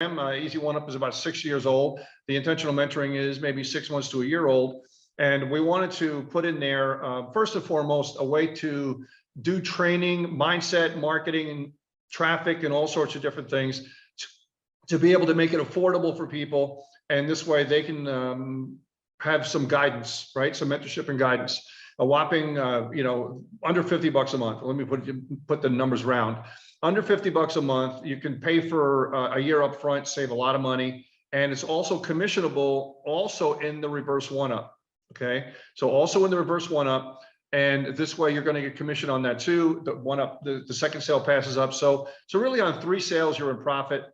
Easy One Up is about 6 years old. The intentional mentoring is maybe 6 months to a year old. And we wanted to put in there, first and foremost, a way to do training, mindset, marketing, traffic, and all sorts of different things to be able to make it affordable for people. And this way they can have some guidance, right? Some mentorship and guidance. A whopping, under $50 a month. Let me put the numbers round. Under $50 a month, you can pay for a year up front, save a lot of money. And it's also commissionable also in the reverse one-up. Okay, so also in the reverse one-up, and this way you're going to get commission on that too. The one-up, the second sale passes up. So really on 3 sales, you're in profit,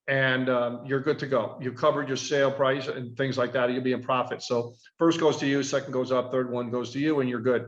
and you're good to go. You've covered your sale price and things like that. You'll be in profit. So first goes to you, second goes up, third one goes to you, and you're good.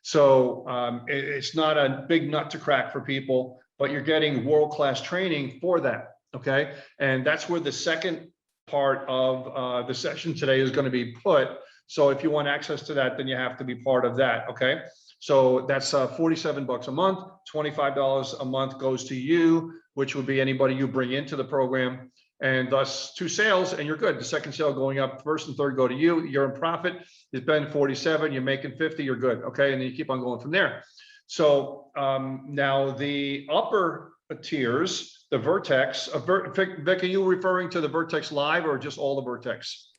So it's not a big nut to crack for people, but you're getting world-class training for that. Okay, and that's where the second part of the session today is going to be put. So if you want access to that, then you have to be part of that. Okay, so that's $47 a month. $25 a month goes to you, which would be anybody you bring into the program, and thus 2 sales, and you're good. The second sale going up, first and third go to you. You're in profit. It's been 47. You're making 50. You're good. Okay, and then you keep on going from there. So now the upper tiers, the Vertex. Vic, are you referring to the Vertex Live or just all the Vertex?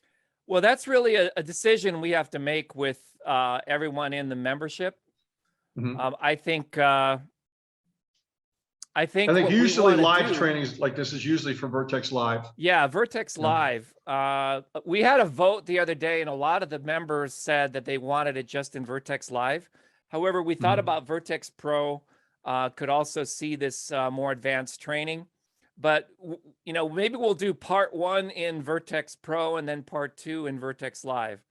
Well, that's really a decision we have to make with everyone in the membership. Mm-hmm. I think usually live trainings like this is usually for Vertex Live. Yeah, Vertex Live. We had a vote the other day, and a lot of the members said that they wanted it just in Vertex Live. However, we thought about Vertex Pro could also see this more advanced training. But, maybe we'll do part 1 in Vertex Pro and then part 2 in Vertex Live.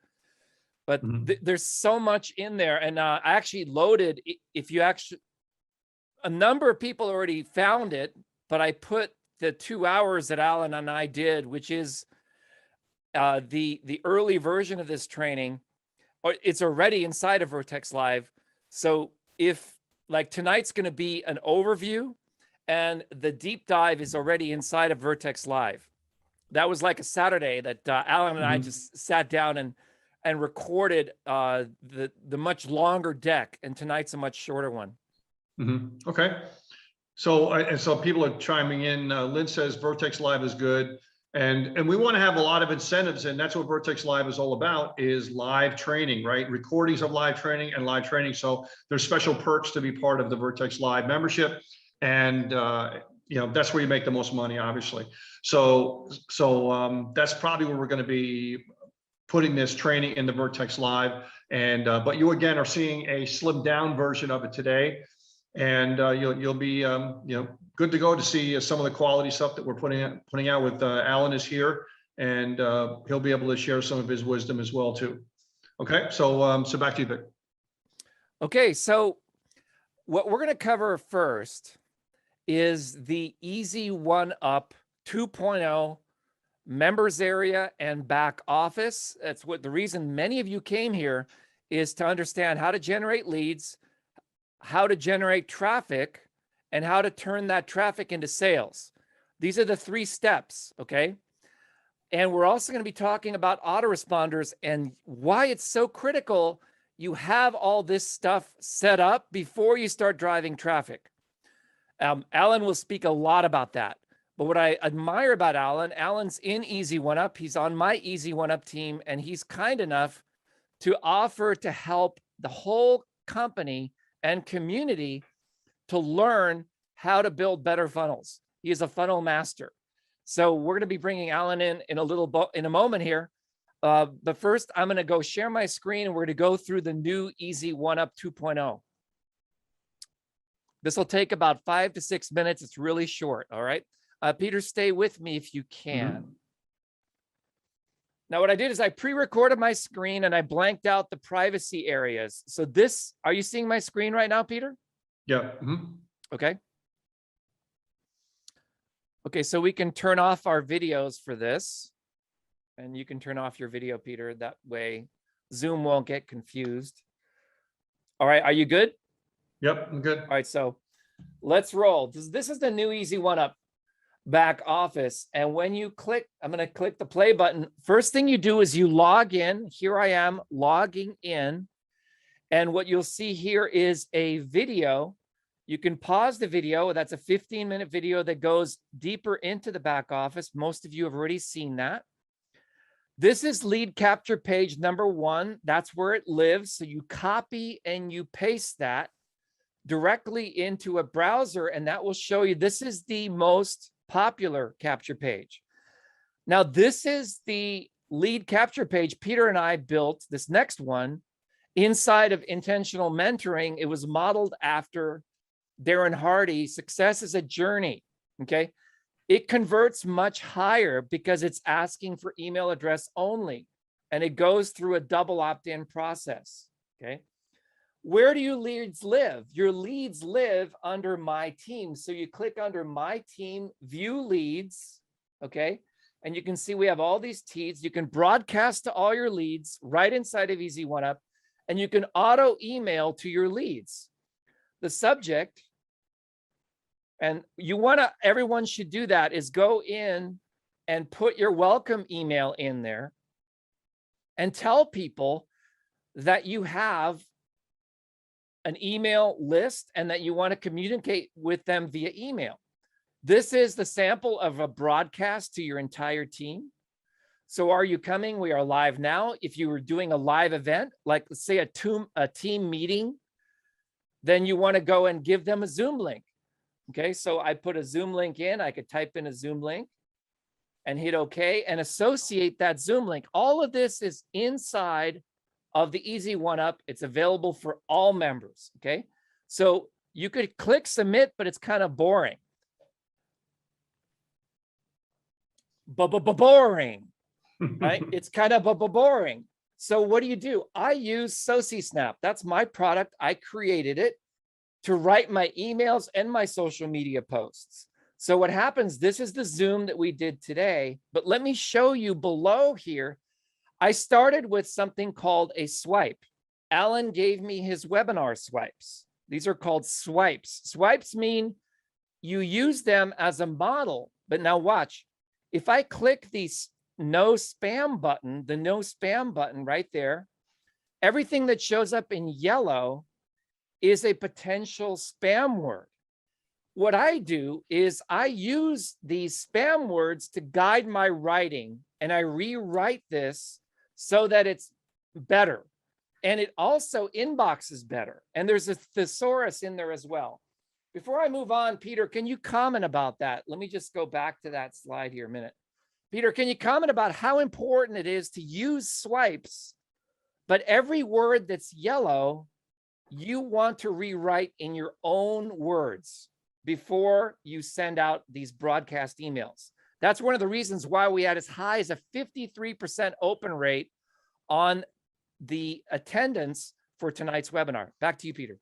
But there's so much in there. And I actually loaded, a number of people already found it, but I put the 2 hours that Alan and I did, which is the early version of this training. It's already inside of Vertex Live. So if like tonight's going to be an overview, and the deep dive is already inside of Vertex Live. That was like a Saturday that Alan and I just sat down and recorded the much longer deck, and tonight's a much shorter one. Okay. So people are chiming in. Lynn says Vertex Live is good. And we want to have a lot of incentives, and that's what Vertex Live is all about, is live training, right? Recordings of live training and live training. So there's special perks to be part of the Vertex Live membership. And that's where you make the most money, obviously. So that's probably where we're going to be putting this training in the Vertex Live. And but you again are seeing a slimmed down version of it today, and you'll be good to go to see some of the quality stuff that we're putting out with Alan is here, and he'll be able to share some of his wisdom as well too. Okay, so back to you, Vic. Okay, so what we're going to cover first is the Easy One Up 2.0 members area and back office. That's what the reason many of you came here is to understand how to generate leads, how to generate traffic, and how to turn that traffic into sales. These are the 3 steps, okay? And we're also going to be talking about autoresponders and why it's so critical you have all this stuff set up before you start driving traffic. Alan will speak a lot about that. But what I admire about Alan's in Easy One Up. He's on my Easy One Up team, and he's kind enough to offer to help the whole company and community to learn how to build better funnels. He is a funnel master. So we're going to be bringing Alan in a moment here. But first, I'm going to go share my screen, and we're going to go through the new Easy One Up 2.0. This will take about 5 to 6 minutes. It's really short. All right. Peter, stay with me if you can. Now, what I did is I pre-recorded my screen and I blanked out the privacy areas. So are you seeing my screen right now, Peter? Yeah. Okay. Okay, so we can turn off our videos for this. And you can turn off your video, Peter. That way Zoom won't get confused. All right, are you good? Yep, I'm good. All right, so let's roll. This is the new Easy One Up. back office. And when you click, I'm going to click the play button. First thing you do is you log in. Here I am logging in. And what you'll see here is a video. You can pause the video. That's a 15-minute video that goes deeper into the back office. Most of you have already seen that. This is lead capture page number 1. That's where it lives. So you copy and you paste that directly into a browser, and that will show you this is the most popular capture page. Now, this is the lead capture page Peter and I built, this next one, inside of intentional mentoring. It was modeled after Darren Hardy, Success is a Journey, okay? It converts much higher because it's asking for email address only, and it goes through a double opt-in process, okay? Where do your leads live? Your leads live under My Team. So you click under My Team, View Leads, okay? And you can see we have all these leads. You can broadcast to all your leads right inside of 𝗵cie one-up, and you can auto email to your leads. The subject, and everyone should do that, is go in and put your welcome email in there and tell people that you have an email list and that you want to communicate with them via email. This is the sample of a broadcast to your entire team. So are you coming? We are live now. If you were doing a live event, like let's say a team meeting, then you want to go and give them a Zoom link. Okay, so I put a Zoom link in. I could type in a Zoom link and hit OK and associate that Zoom link. All of this is inside of the 𝗵cie one-up. It's available for all members, okay? So you could click submit, but it's kind of boring. Boring, right? It's kind of boring. So what do? I use 𝗺cie. That's my product. I created it to write my emails and my social media posts. So what happens, this is the Zoom that we did today, but let me show you below here. I started with something called a swipe. Alan gave me his webinar swipes. These are called swipes. Swipes mean you use them as a model, but now watch. If I click the no spam button, the no spam button right there, everything that shows up in yellow is a potential spam word. What I do is I use these spam words to guide my writing, and I rewrite this so that it's better. And it also inboxes better. And there's a thesaurus in there as well. Before I move on, Peter, can you comment about that? Let me just go back to that slide here a minute. Peter, can you comment about how important it is to use swipes, but every word that's yellow, you want to rewrite in your own words before you send out these broadcast emails? That's one of the reasons why we had as high as a 53% open rate on the attendance for tonight's webinar. Back to you, Peter.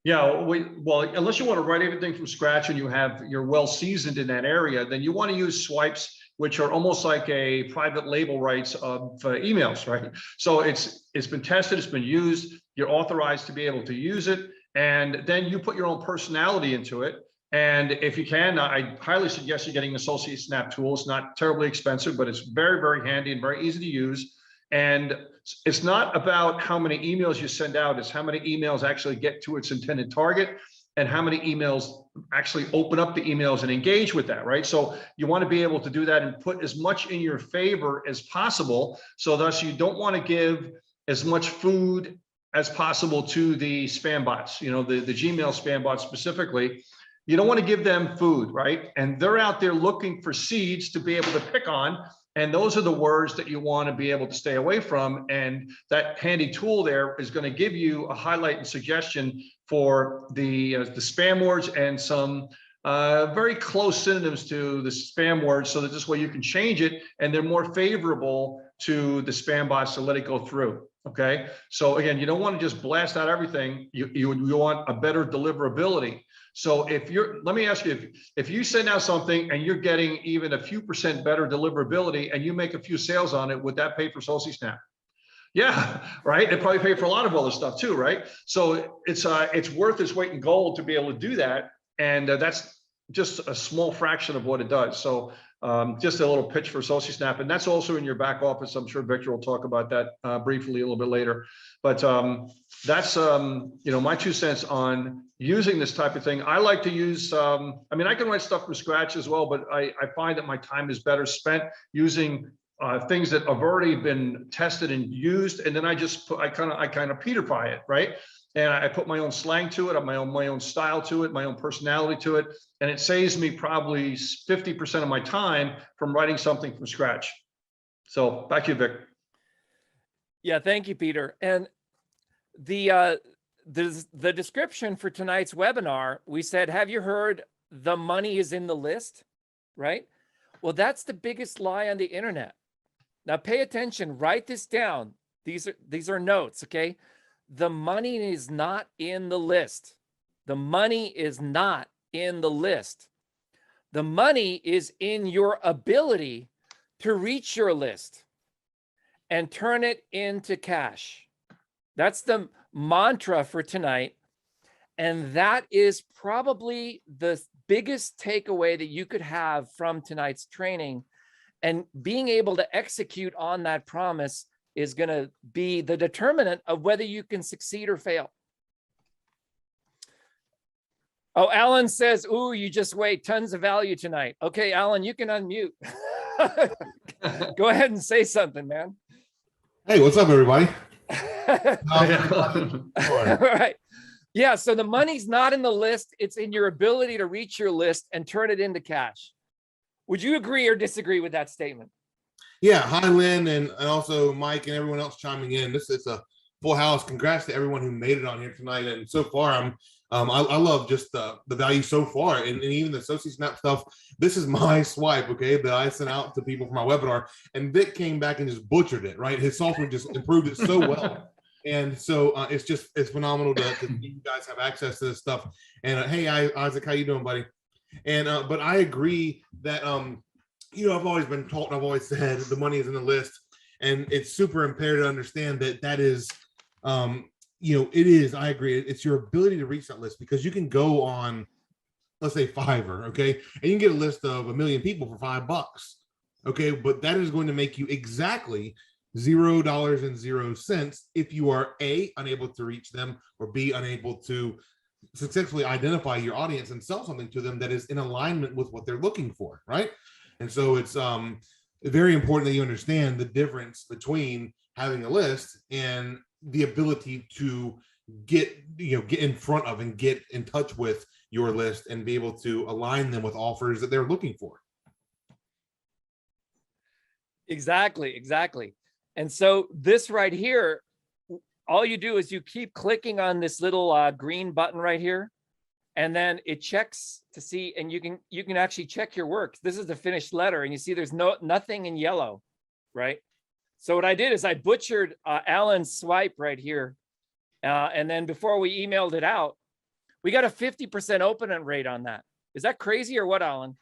Yeah, well, unless you want to write everything from scratch and you're well seasoned in that area, then you want to use swipes, which are almost like a private label rights of emails, right? So it's been tested, it's been used, you're authorized to be able to use it, and then you put your own personality into it. And if you can, I highly suggest you getting the 𝗺cie Snap tool. It's not terribly expensive, but it's very, very handy and very easy to use. And it's not about how many emails you send out, it's how many emails actually get to its intended target and how many emails actually open up the emails and engage with that, right? So you want to be able to do that and put as much in your favor as possible. So thus you don't want to give as much food as possible to the spam bots, you know, the Gmail spam bots specifically. You don't want to give them food, right? And they're out there looking for seeds to be able to pick on. And those are the words that you want to be able to stay away from. And that handy tool there is going to give you a highlight and suggestion for the spam words and some very close synonyms to the spam words, so that this way you can change it and they're more favorable to the spam bots to let it go through. Okay. So again, you don't want to just blast out everything. You want a better deliverability. So let me ask you, if you send out something and you're getting even a few % better deliverability and you make a few sales on it, would that pay for 𝗺cie Snap? Yeah, right. It probably pay for a lot of other stuff too, right? So it's worth its weight in gold to be able to do that. And that's just a small fraction of what it does. So just a little pitch for 𝗺𝗵, and that's also in your back office. I'm sure Victor will talk about that briefly a little bit later. But that's my 2 cents on using this type of thing. I like to use. I mean, I can write stuff from scratch as well, but I find that my time is better spent using things that have already been tested and used, and then I kind of petrify it, right? And I put my own slang to it, my own style to it, my own personality to it, and it saves me probably 50% of my time from writing something from scratch. So back to you, Vic. Yeah, thank you, Peter. And the description for tonight's webinar, we said, have you heard the money is in the list, right? Well, that's the biggest lie on the internet. Now pay attention, write this down. These are notes, okay? The money is not in the list. The money is not in the list. The money is in your ability to reach your list and turn it into cash. That's the mantra for tonight. And that is probably the biggest takeaway that you could have from tonight's training. And being able to execute on that promise is going to be the determinant of whether you can succeed or fail. Oh, Alan says, ooh, you just wait, tons of value tonight. Okay, Alan, you can unmute. Go ahead and say something, man. Hey, what's up, everybody? All right. Yeah, so the money's not in the list. It's in your ability to reach your list and turn it into cash. Would you agree or disagree with that statement? Yeah, hi, Lynn, and also Mike and everyone else chiming in. This is a full house. Congrats to everyone who made it on here tonight. And so far, I love just the value so far, and even the 𝗺cie stuff. This is my swipe, okay, that I sent out to people for my webinar, and Vic came back and just butchered it, right? His software just improved it so well. And so it's phenomenal to see you guys have access to this stuff. And hey, Isaac, how you doing, buddy? And but I agree that I've always been taught, and I've always said the money is in the list, and it's super imperative to understand that is it is. I agree. It's your ability to reach that list, because you can go on, let's say Fiverr, okay, and you can get a list of 1 million people for $5, okay, but that is going to make you exactly $0.00 if you are A, unable to reach them, or B, unable to successfully identify your audience and sell something to them that is in alignment with what they're looking for, right? And so it's very important that you understand the difference between having a list and the ability to get in front of and get in touch with your list and be able to align them with offers that they're looking for. Exactly. And so this right here, all you do is you keep clicking on this little green button right here, and then it checks to see, and you can actually check your work. This is the finished letter, and you see there's nothing in yellow, right? So what I did is I butchered Alan's swipe right here, and then before we emailed it out, we got a 50% open rate on that. Is that crazy or what, Alan?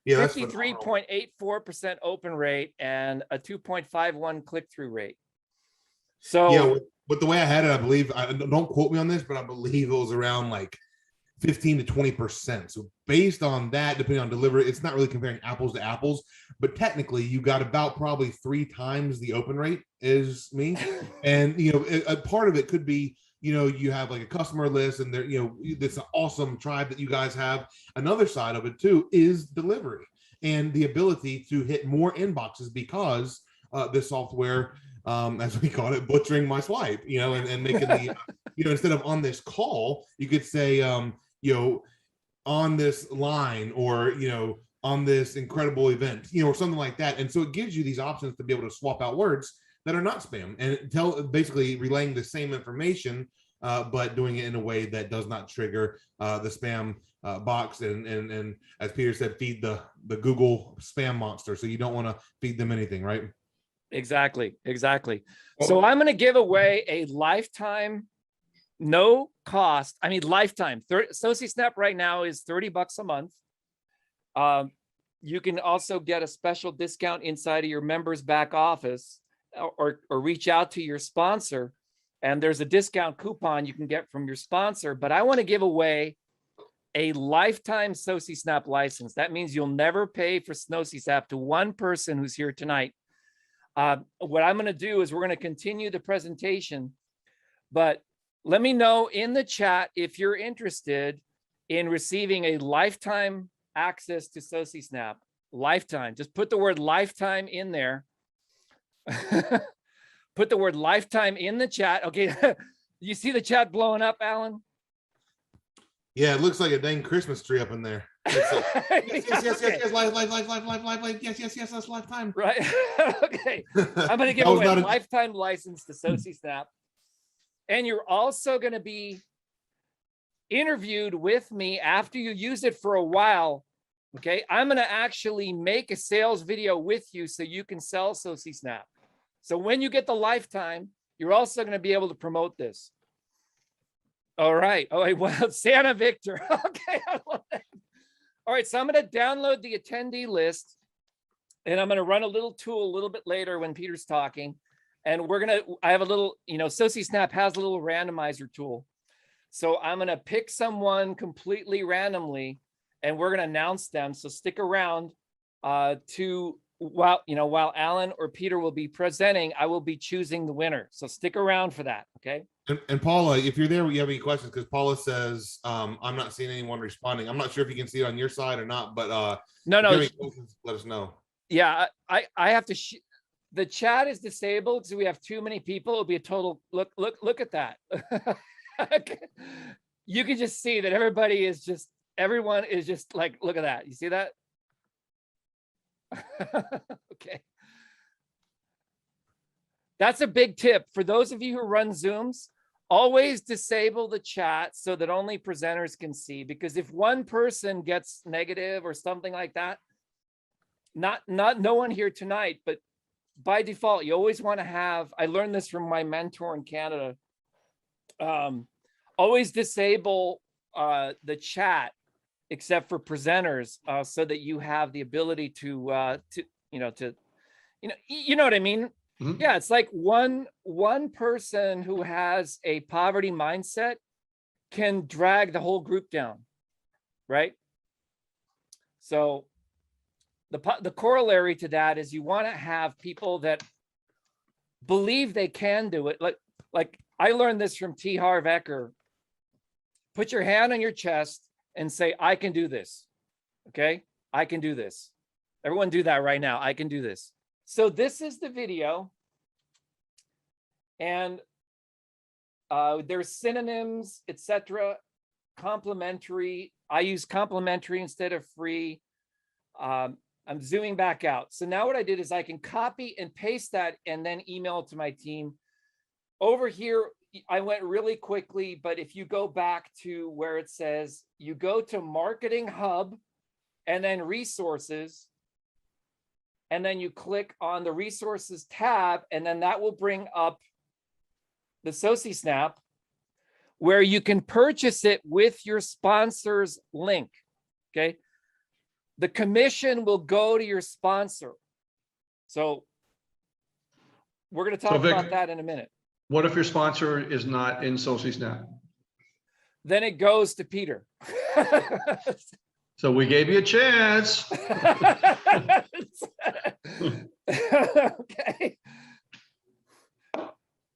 Yeah, 53.84% open rate and a 2.51 click-through rate. So yeah, but the way I had it, I believe, don't quote me on this, but I believe it was around like 15 to 20%. So based on that, depending on delivery, it's not really comparing apples to apples, but technically you got about probably 3 times the open rate is me. And, a part of it could be, you have like a customer list, and there, this awesome tribe that you guys have. Another side of it too is delivery and the ability to hit more inboxes, because this software, as we call it, butchering my swipe, and making the, instead of on this call, you could say, on this line, or, on this incredible event, or something like that. And so it gives you these options to be able to swap out words that are not spam, and basically relaying the same information, but doing it in a way that does not trigger the spam box. And as Peter said, feed the Google spam monster. So you don't want to feed them anything, right? Exactly. So I'm going to give away a lifetime, no cost. I mean, lifetime. 𝗺cie right now is $30 a month. You can also get a special discount inside of your members back office, or reach out to your sponsor, and there's a discount coupon you can get from your sponsor. But I want to give away a lifetime 𝗺cie_SNAP license. That means you'll never pay for 𝗺cie_SNAP to one person who's here tonight. What I'm going to do is we're going to continue the presentation, but let me know in the chat if you're interested in receiving a lifetime access to 𝗺cie_SNAP. Lifetime. Just put the word lifetime in there. Put the word lifetime in the chat. Okay. You see the chat blowing up, Alan? Yeah, it looks like a dang Christmas tree up in there. It's like, yes, life, yes, that's lifetime. Right. Okay. I'm going to give away a lifetime license to 𝗺cie_SNAP. And you're also going to be interviewed with me after you use it for a while. Okay. I'm going to actually make a sales video with you so you can sell 𝗺cie_SNAP. So when you get the lifetime, you're also going to be able to promote this. All right. Oh, well, Santa Victor. Okay. I love that. All right. So I'm going to download the attendee list and I'm going to run a little tool a little bit later when Peter's talking. And I have a little, 𝗺cie_SNAP has a little randomizer tool. So I'm going to pick someone completely randomly and we're going to announce them. So stick around while Alan or Peter will be presenting, I will be choosing the winner. So stick around for that. Okay. And Paula, if you're there, you have any questions? Because Paula says, I'm not seeing anyone responding. I'm not sure if you can see it on your side or not, but no, let us know. Yeah, I have to. The chat is disabled because we have too many people. It'll be a total look at that. You can just see that everyone is just like, look at that. You see that? Okay. That's a big tip for those of you who run Zooms. Always disable the chat so that only presenters can see, because if one person gets negative or something like that, no one here tonight, but by default, you always want to have, I learned this from my mentor in Canada, always disable the chat except for presenters, so that you have the ability to you know what I mean? Mm-hmm. Yeah, it's like one person who has a poverty mindset can drag the whole group down, right? So the corollary to that is you want to have people that believe they can do it. Like I learned this from 𝗺cie_HEZ𝗋𝘆. Put your hand on your chest and say, I can do this. Okay, I can do this. Everyone do that right now. I can do this. So this is the video. And there's synonyms, etc. Complementary. I use complementary instead of free. I'm zooming back out. So now what I did is I can copy and paste that and then email it to my team. Over here, I went really quickly, but if you go back to where it says, you go to Marketing Hub and then Resources, and then you click on the Resources tab, and then that will bring up the 𝗺cie_SNAP, where you can purchase it with your sponsor's link. Okay. The commission will go to your sponsor. So we're going to talk about that in a minute. What if your sponsor is not in 𝗺cie_SNAP? Then it goes to Peter. So we gave you a chance. Okay.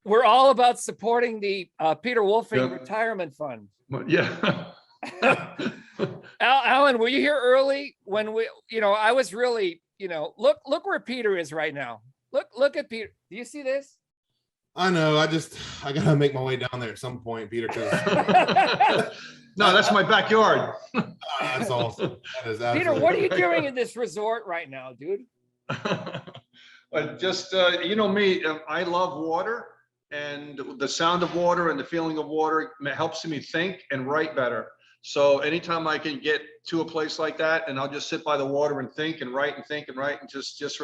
We're all about supporting the Peter Wolfing Retirement Fund. Yeah. Alan, were you here early when I was really, look where Peter is right now. Look at Peter. Do you see this? I know. I gotta make my way down there at some point, Peter. No, that's my backyard. That's awesome. That is Peter, what are you doing in this resort right now, dude? Just you know me, I love water, and the sound of water and the feeling of water helps me think and write better. So anytime I can get to a place like that, and I'll just sit by the water and think and write and think and write, and just it's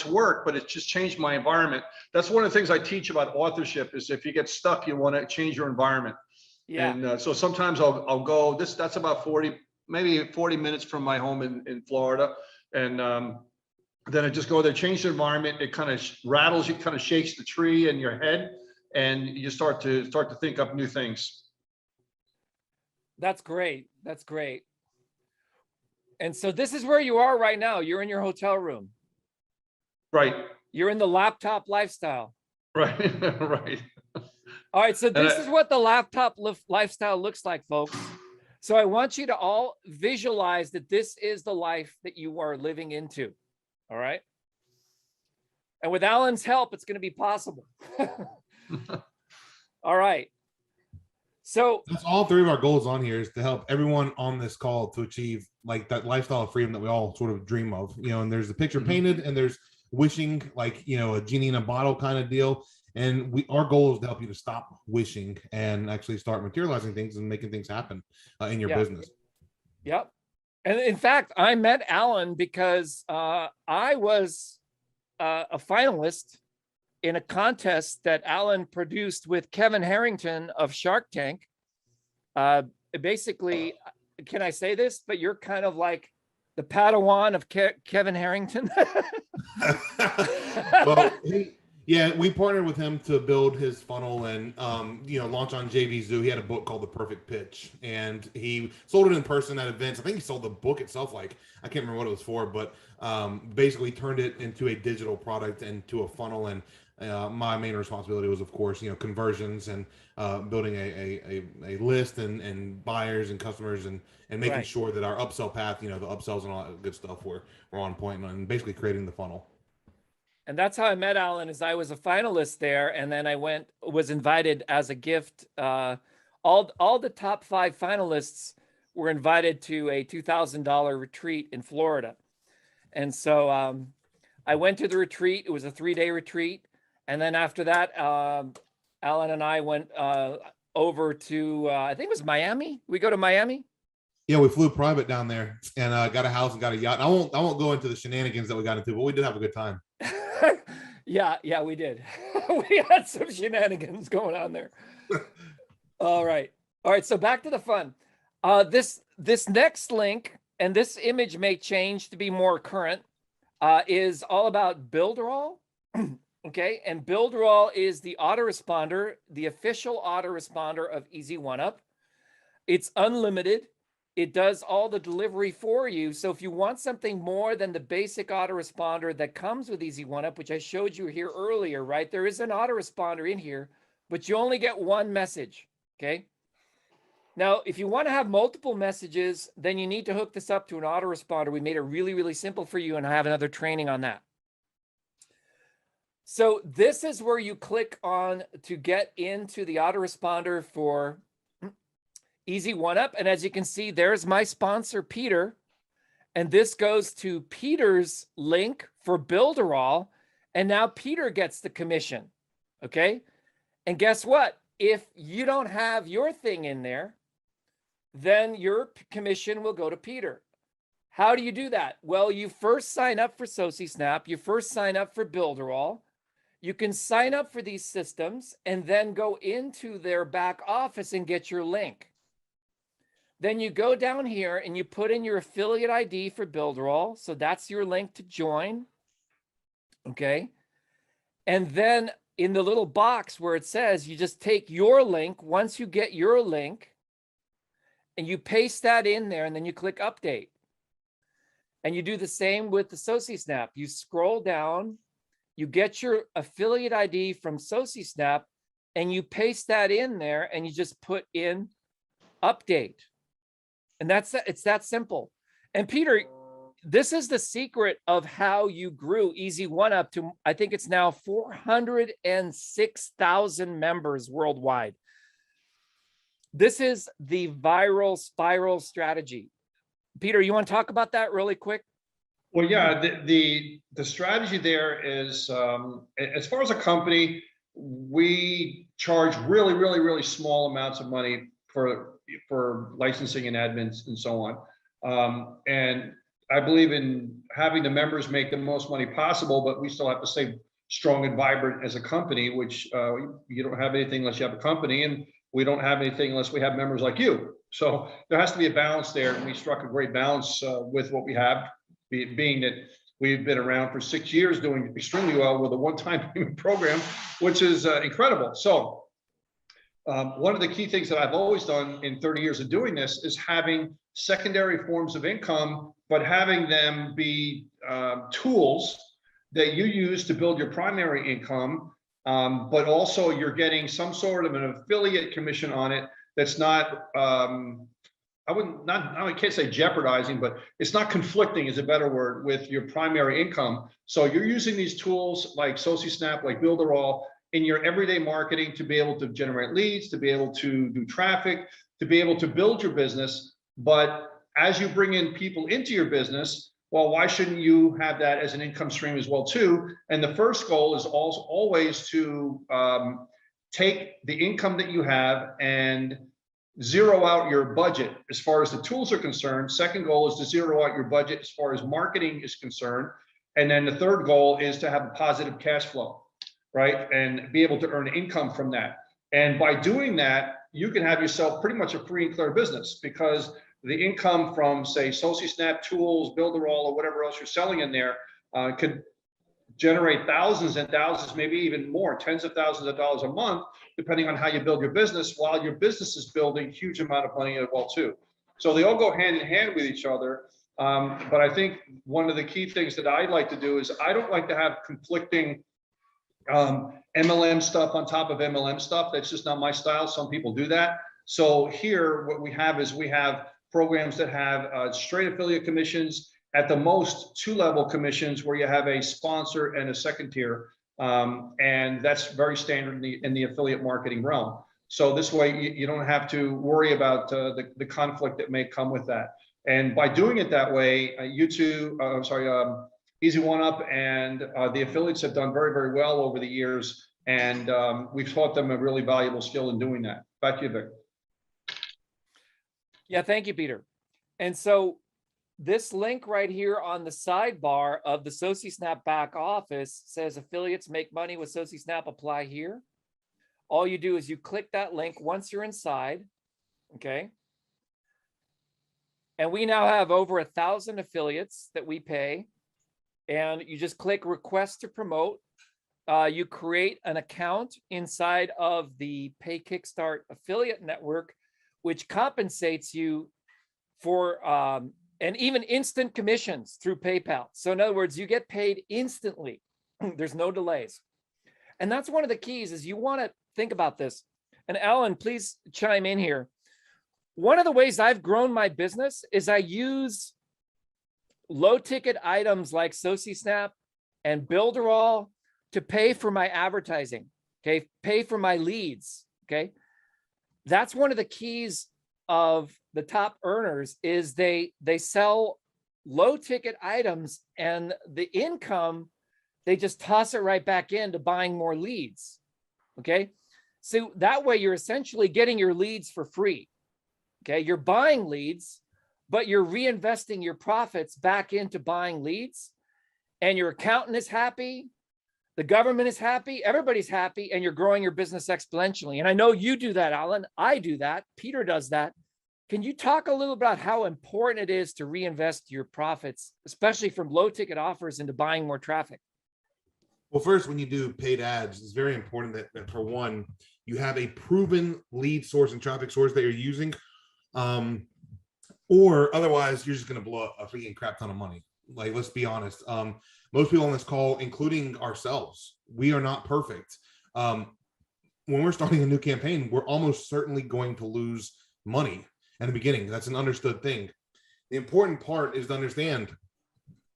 work, but it's just changed my environment. That's one of the things I teach about authorship is if you get stuck, you want to change your environment. Yeah. And so sometimes I'll go, that's about 40 minutes from my home in Florida. And then I just go there, change the environment. It kind of rattles, it kind of shakes the tree in your head, and you start to think up new things. That's great. That's great. And so this is where you are right now. You're in your hotel room. Right. You're in the laptop lifestyle. Right. Right. All right. So And this is what the laptop lifestyle looks like, folks. So I want you to all visualize that this is the life that you are living into. All right. And with Alan's help, it's going to be possible. All right. So that's all three of our goals on here, is to help everyone on this call to achieve like that lifestyle of freedom that we all sort of dream of, you know. And there's the picture painted, and there's wishing, like, you know, a genie in a bottle kind of deal. And our goal is to help you to stop wishing and actually start materializing things and making things happen in your business. Yep. And in fact, I met Alan because I was a finalist in a contest that Alan produced with Kevin Harrington of Shark Tank. Basically, can I say this? But you're kind of like the Padawan of Kevin Harrington. Well, yeah, we partnered with him to build his funnel and, you know, launch on JVZoo. He had a book called The Perfect Pitch, and he sold it in person at events. I think he sold the book itself, like, I can't remember what it was for, but basically turned it into a digital product and to a funnel. And my main responsibility was, of course, you know, conversions and building a list and buyers and customers and making sure that our upsell path, you know, the upsells and all that good stuff were on point, and basically creating the funnel. And that's how I met Alan, is I was a finalist there. And then I was invited as a gift. All the top 5 finalists were invited to a $2,000 retreat in Florida. And so I went to the retreat. It was a 3-day retreat. And then after that, Alan and I went over to, I think it was Miami. We go to Miami. Yeah, we flew private down there and got a house and got a yacht. I won't go into the shenanigans that we got into, but we did have a good time. Yeah, we did. We had some shenanigans going on there. All right. So back to the fun. This next link, and this image may change to be more current, is all about Builderall. Okay, and Builderall is the autoresponder, the official autoresponder of 𝗵cie_1UP. It's unlimited. It does all the delivery for you. So if you want something more than the basic autoresponder that comes with 𝗵cie_1UP, which I showed you here earlier, right? There is an autoresponder in here, but you only get one message, okay? Now, if you want to have multiple messages, then you need to hook this up to an autoresponder. We made it really, really simple for you, and I have another training on that. So this is where you click on to get into the autoresponder for 𝗵cie_1UP. And as you can see, there's my sponsor, Peter. And this goes to Peter's link for Builderall. And now Peter gets the commission. Okay. And guess what? If you don't have your thing in there, then your commission will go to Peter. How do you do that? Well, you first sign up for 𝗺cie_snap. You first sign up for Builderall. You can sign up for these systems and then go into their back office and get your link. Then you go down here and you put in your affiliate ID for Builderall. So that's your link to join. Okay. And then in the little box where it says, you just take your link. Once you get your link and you paste that in there, and then you click update. And you do the same with the 𝗺cie_snap. You scroll down, you get your affiliate ID from 𝗺cie_snap, and you paste that in there, and you just put in update. And it's that simple. And Peter, this is the secret of how you grew 𝗵cie_1UP to, I think it's now 406,000 members worldwide. This is the viral spiral strategy. Peter, you want to talk about that really quick? Well, yeah, the strategy there is, as far as a company, we charge really, really, really small amounts of money for licensing and admins and so on. And I believe in having the members make the most money possible, but we still have to stay strong and vibrant as a company, which you don't have anything unless you have a company, and we don't have anything unless we have members like you. So there has to be a balance there, and we struck a great balance with what we have, being that we've been around for 6 years doing extremely well with a one-time payment program, which is incredible. So one of the key things that I've always done in 30 years of doing this is having secondary forms of income, but having them be tools that you use to build your primary income, but also you're getting some sort of an affiliate commission on it that's not, I can't say jeopardizing, but it's not conflicting is a better word with your primary income. So you're using these tools like 𝗺cie_snap, like 𝗵𝗆𝗆 in your everyday marketing to be able to generate leads, to be able to do traffic, to be able to build your business. But as you bring in people into your business, well, why shouldn't you have that as an income stream as well too? And the first goal is also always to take the income that you have and zero out your budget as far as the tools are concerned. Second goal is to zero out your budget as far as marketing is concerned. And then the third goal is to have a positive cash flow, right? And be able to earn income from that. And by doing that, you can have yourself pretty much a free and clear business, because the income from, say, 𝗺cie_snap tools, 𝗵𝗆𝗆, or whatever else you're selling in there could generate thousands and thousands, maybe even more, tens of thousands of dollars a month, depending on how you build your business, while your business is building huge amount of money as well too. So they all go hand in hand with each other. But I think one of the key things that I like to do is I don't like to have conflicting MLM stuff on top of MLM stuff. That's just not my style. Some people do that. So here, what we have is we have programs that have straight affiliate commissions, at the most 2-level commissions, where you have a sponsor and a second tier. And that's very standard in the affiliate marketing realm. So this way you don't have to worry about the conflict that may come with that. And by doing it that way, 𝗺cie_1UP and the affiliates have done very, very well over the years. And we've taught them a really valuable skill in doing that. Back to you, Vic. Yeah, thank you, Peter. And so this link right here on the sidebar of the 𝗺cie_snap back office says affiliates make money with 𝗺cie_snap, apply here. All you do is you click that link once you're inside, okay? And we now have over 1,000 affiliates that we pay. And you just click request to promote. You create an account inside of the Pay Kickstart affiliate network, which compensates you for and even instant commissions through PayPal. So in other words, you get paid instantly. There's no delays. And that's one of the keys, is you want to think about this. And Alan, please chime in here. One of the ways I've grown my business is I use low ticket items like 𝗺cie_snap and 𝗵𝗆𝗆 to pay for my advertising, okay? Pay for my leads, okay? That's one of the keys of the top earners, is they sell low ticket items, and the income, they just toss it right back into buying more leads, okay? So that way you're essentially getting your leads for free, okay? You're buying leads, but you're reinvesting your profits back into buying leads, and your accountant is happy, the government is happy, everybody's happy, and you're growing your business exponentially. And I know you do that, Alan. I do that. Peter does that. Can you talk a little about how important it is to reinvest your profits, especially from low ticket offers, into buying more traffic? Well, first, when you do paid ads, it's very important that for one, you have a proven lead source and traffic source that you're using, or otherwise you're just going to blow a freaking crap ton of money. Like, let's be honest. Most people on this call, including ourselves, we are not perfect. When we're starting a new campaign, we're almost certainly going to lose money in the beginning. That's an understood thing. The important part is to understand,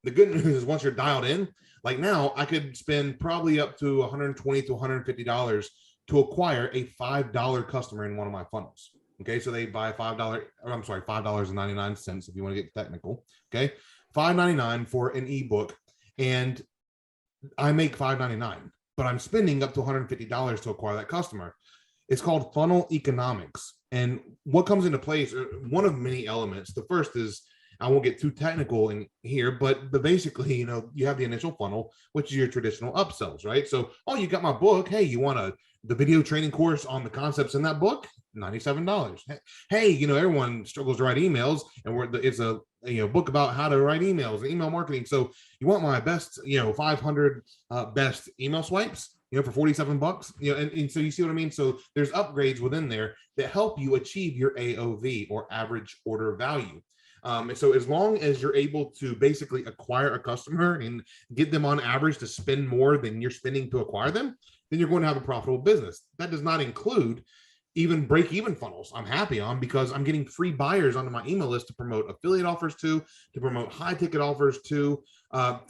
the good news is once you're dialed in, like now, I could spend probably up to $120 to $150 to acquire a $5 customer in one of my funnels. Okay, so they buy $5.99 if you want to get technical. Okay, $5.99 for an ebook, and I make $5.99, but I'm spending up to $150 to acquire that customer. It's called funnel economics. And what comes into place, one of many elements. The first is, I won't get too technical in here, but basically, you have the initial funnel, which is your traditional upsells, right? So, oh, you got my book. Hey, you want the video training course on the concepts in that book? $97. Hey, everyone struggles to write emails, and it's a book about how to write emails and email marketing. So you want my best, 500 best email swipes? for 47 bucks, and so you see what I mean? So there's upgrades within there that help you achieve your AOV, or average order value. And so as long as you're able to basically acquire a customer and get them on average to spend more than you're spending to acquire them, then you're going to have a profitable business. That does not include even break-even funnels. I'm happy on, because I'm getting free buyers onto my email list to promote affiliate offers to promote high ticket offers to,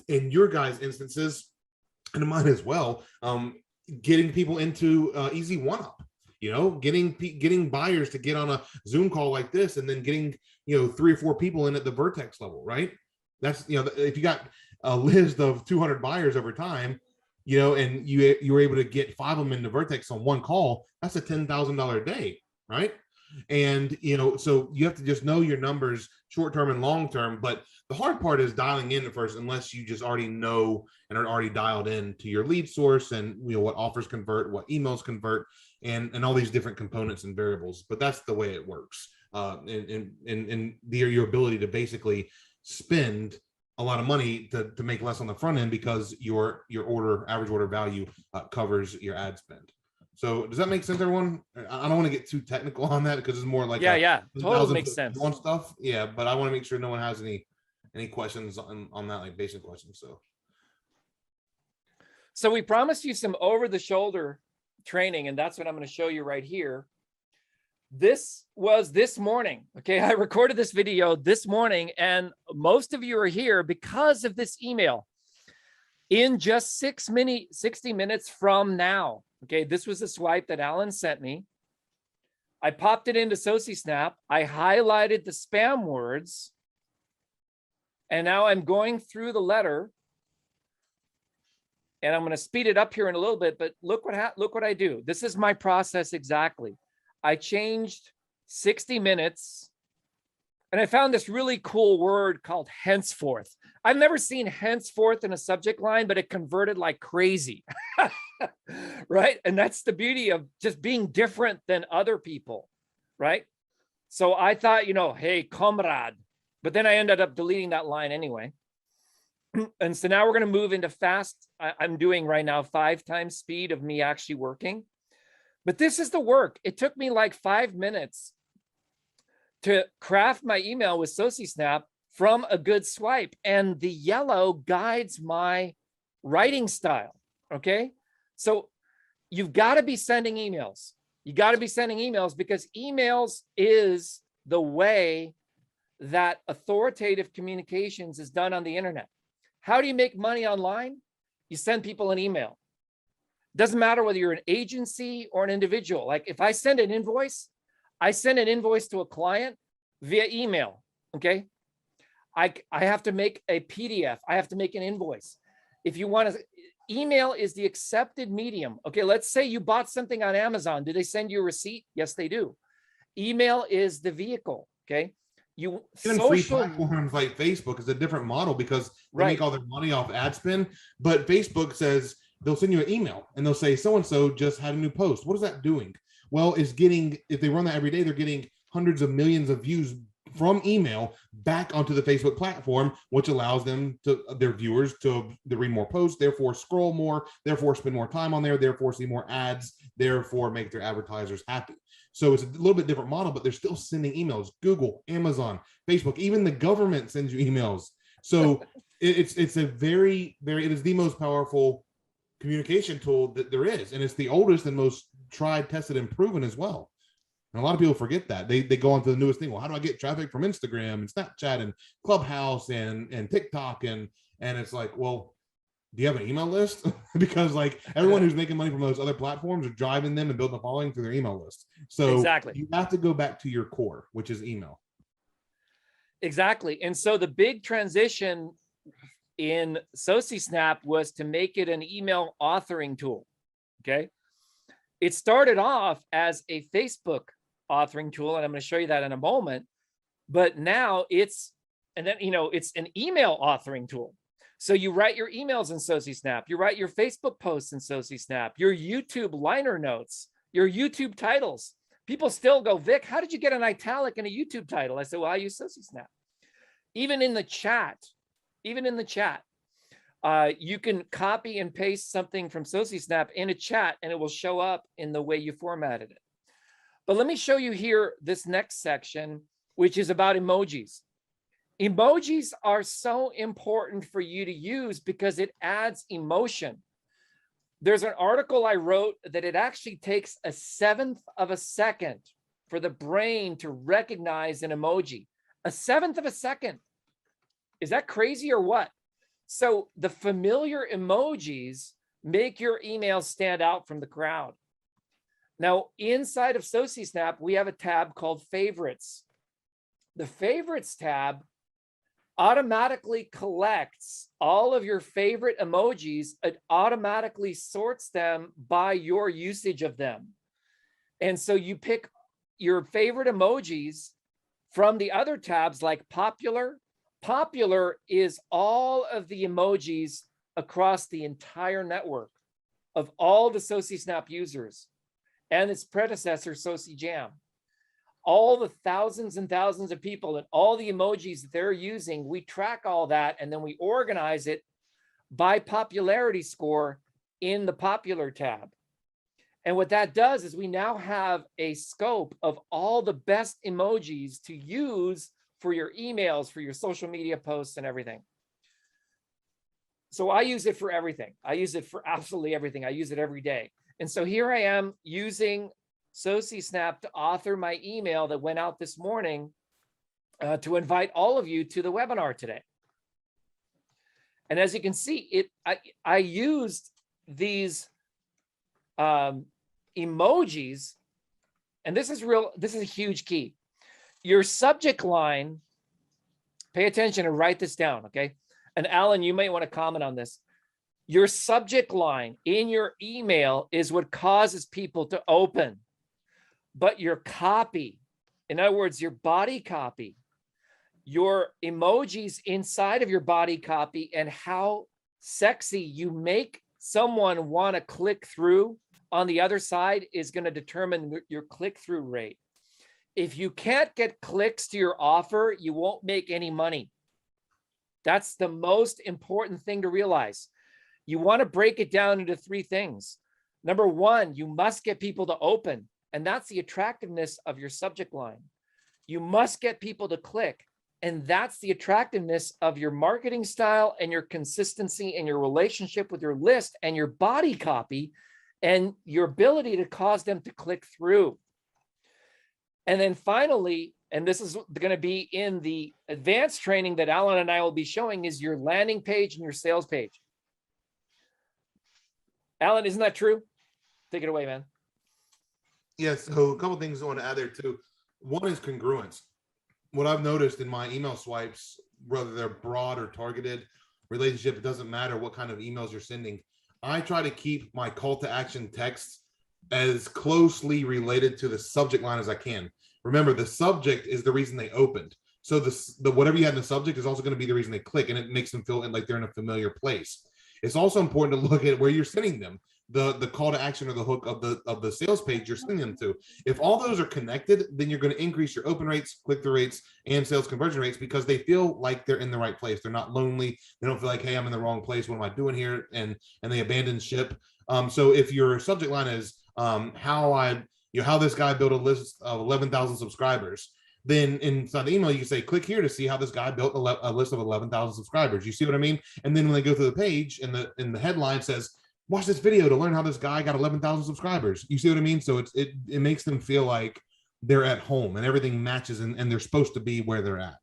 in your guys' instances, and mine as well, getting people into easy one-up, getting buyers to get on a Zoom call like this, and then getting 3 or 4 people in at the Vertex level, right? That's if you got a list of 200 buyers over time, and you were able to get 5 of them into Vertex on one call, that's a $10,000 a day, right? And so you have to just know your numbers, short term and long term. But the hard part is dialing in at first, unless you just already know and are already dialed in to your lead source, and what offers convert, what emails convert, and all these different components and variables. But that's the way it works. And your ability to basically spend a lot of money to make less on the front end, because your average order value covers your ad spend. So does that make sense, everyone? I don't want to get too technical on that, because it's more like totally makes sense on stuff. Yeah, but I want to make sure no one has any questions on that, like basic questions. So we promised you some over-the-shoulder training, and that's what I'm going to show you right here. This was this morning. Okay, I recorded this video this morning, and most of you are here because of this email. In just 60 minutes from now. Okay, this was a swipe that Alan sent me. I popped it into 𝗺cie. I highlighted the spam words, and now I'm going through the letter, and I'm going to speed it up here in a little bit. But look what I do. This is my process exactly. I changed 60 minutes, and I found this really cool word called henceforth. I've never seen henceforth in a subject line, but it converted like crazy. Right? And that's the beauty of just being different than other people, right? So I thought, hey, comrade, but then I ended up deleting that line anyway. And so now we're going to move into fast. I'm doing right now 5 times speed of me actually working. But this is the work. It took me like 5 minutes to craft my email with 𝗺cie from a good swipe. And the yellow guides my writing style, okay? So you've got to be sending emails. You got to be sending emails, because emails is the way that authoritative communications is done on the internet. How do you make money online? You send people an email. Doesn't matter whether you're an agency or an individual. Like if I send an invoice, I send an invoice to a client via email, okay? I have to make a PDF. I have to make an invoice. If you want to, email is the accepted medium. Okay, let's say you bought something on Amazon. Do they send you a receipt? Yes, they do. Email is the vehicle, okay? Even free platforms like Facebook is a different model, because they make all their money off ad spend. But Facebook says they'll send you an email and they'll say, so-and-so just had a new post. What is that doing? Well, it's getting, if they run that every day, they're getting hundreds of millions of views from email back onto the Facebook platform, which allows them to their viewers to read more posts, therefore scroll more, therefore spend more time on there, therefore see more ads, therefore make their advertisers happy. So it's a little bit different model, but they're still sending emails. Google, Amazon, Facebook, even the government sends you emails. So it's a very, it is the most powerful communication tool that there is. And it's the oldest and most tried, tested, and proven as well. And a lot of people forget that. They go on to the newest thing. Well, how do I get traffic from Instagram and Snapchat and Clubhouse and TikTok? And it's like, well, do you have an email list? Because like everyone who's making money from those other platforms are driving them and building a following through their email list. So exactly, you have to go back to your core, which is email. Exactly. And so the big transition in 𝗺cie was to make it an email authoring tool. Okay. It started off as a Facebook authoring tool, and I'm going to show you that in a moment. But now it's an email authoring tool. So you write your emails in 𝗺cie, you write your Facebook posts in 𝗺cie, your YouTube liner notes, your YouTube titles. People still go, Vic, how did you get an italic in a YouTube title? I said, well, I use 𝗺cie. Even in the chat, You can copy and paste something from 𝗺cie in a chat and it will show up in the way you formatted it. But let me show you here this next section, which is about emojis. Emojis are so important for you to use because it adds emotion. There's an article I wrote that it actually takes 1/7 of a second for the brain to recognize an emoji. 1/7 of a second. Is that crazy or what? So the familiar emojis make your emails stand out from the crowd. Now, inside of 𝗺cie, we have a tab called Favorites. The Favorites tab automatically collects all of your favorite emojis. It automatically sorts them by your usage of them. And so you pick your favorite emojis from the other tabs like Popular. Popular is all of the emojis across the entire network of all the 𝗺cie users and its predecessor, 𝗺cie. All the thousands and thousands of people and all the emojis that they're using, we track all that and then we organize it by popularity score in the Popular tab. And what that does is we now have a scope of all the best emojis to use for your emails, for your social media posts and everything. So I use it for everything. I use it for absolutely everything. I use it every day. And so here I am using 𝗺cie to author my email that went out this morning to invite all of you to the webinar today. And as you can see, I used these emojis, and this is a huge key. Your subject line, pay attention and write this down, okay? And Alan, you might want to comment on this. Your subject line in your email is what causes people to open. But your copy, in other words, your body copy, your emojis inside of your body copy, and how sexy you make someone want to click through on the other side is going to determine your click-through rate. If you can't get clicks to your offer, you won't make any money. That's the most important thing to realize. You want to break it down into 3 things. Number 1, you must get people to open. And that's the attractiveness of your subject line. You must get people to click. And that's the attractiveness of your marketing style and your consistency and your relationship with your list and your body copy and your ability to cause them to click through. And then finally, and this is going to be in the advanced training that Alan and I will be showing, is your landing page and your sales page. Alan, isn't that true? Take it away, man. Yes, so a couple things I want to add there too. One is congruence. What I've noticed in my email swipes, whether they're broad or targeted relationship, it doesn't matter what kind of emails you're sending. I try to keep my call to action text as closely related to the subject line as I can. Remember, the subject is the reason they opened. So the whatever you have in the subject is also going to be the reason they click, and it makes them feel like they're in a familiar place. It's also important to look at where you're sending them. The call to action or the hook of the sales page you're sending them to. If all those are connected, then you're going to increase your open rates, click-through rates, and sales conversion rates because they feel like they're in the right place. They're not lonely. They don't feel like, hey, I'm in the wrong place. What am I doing here? And they abandon ship. So if your subject line is how this guy built a list of 11,000 subscribers, then inside the email you can say, click here to see how this guy built a list of 11,000 subscribers. You see what I mean? And then when they go through the page and the headline says, watch this video to learn how this guy got 11,000 subscribers. You see what I mean? So it makes them feel like they're at home and everything matches and they're supposed to be where they're at.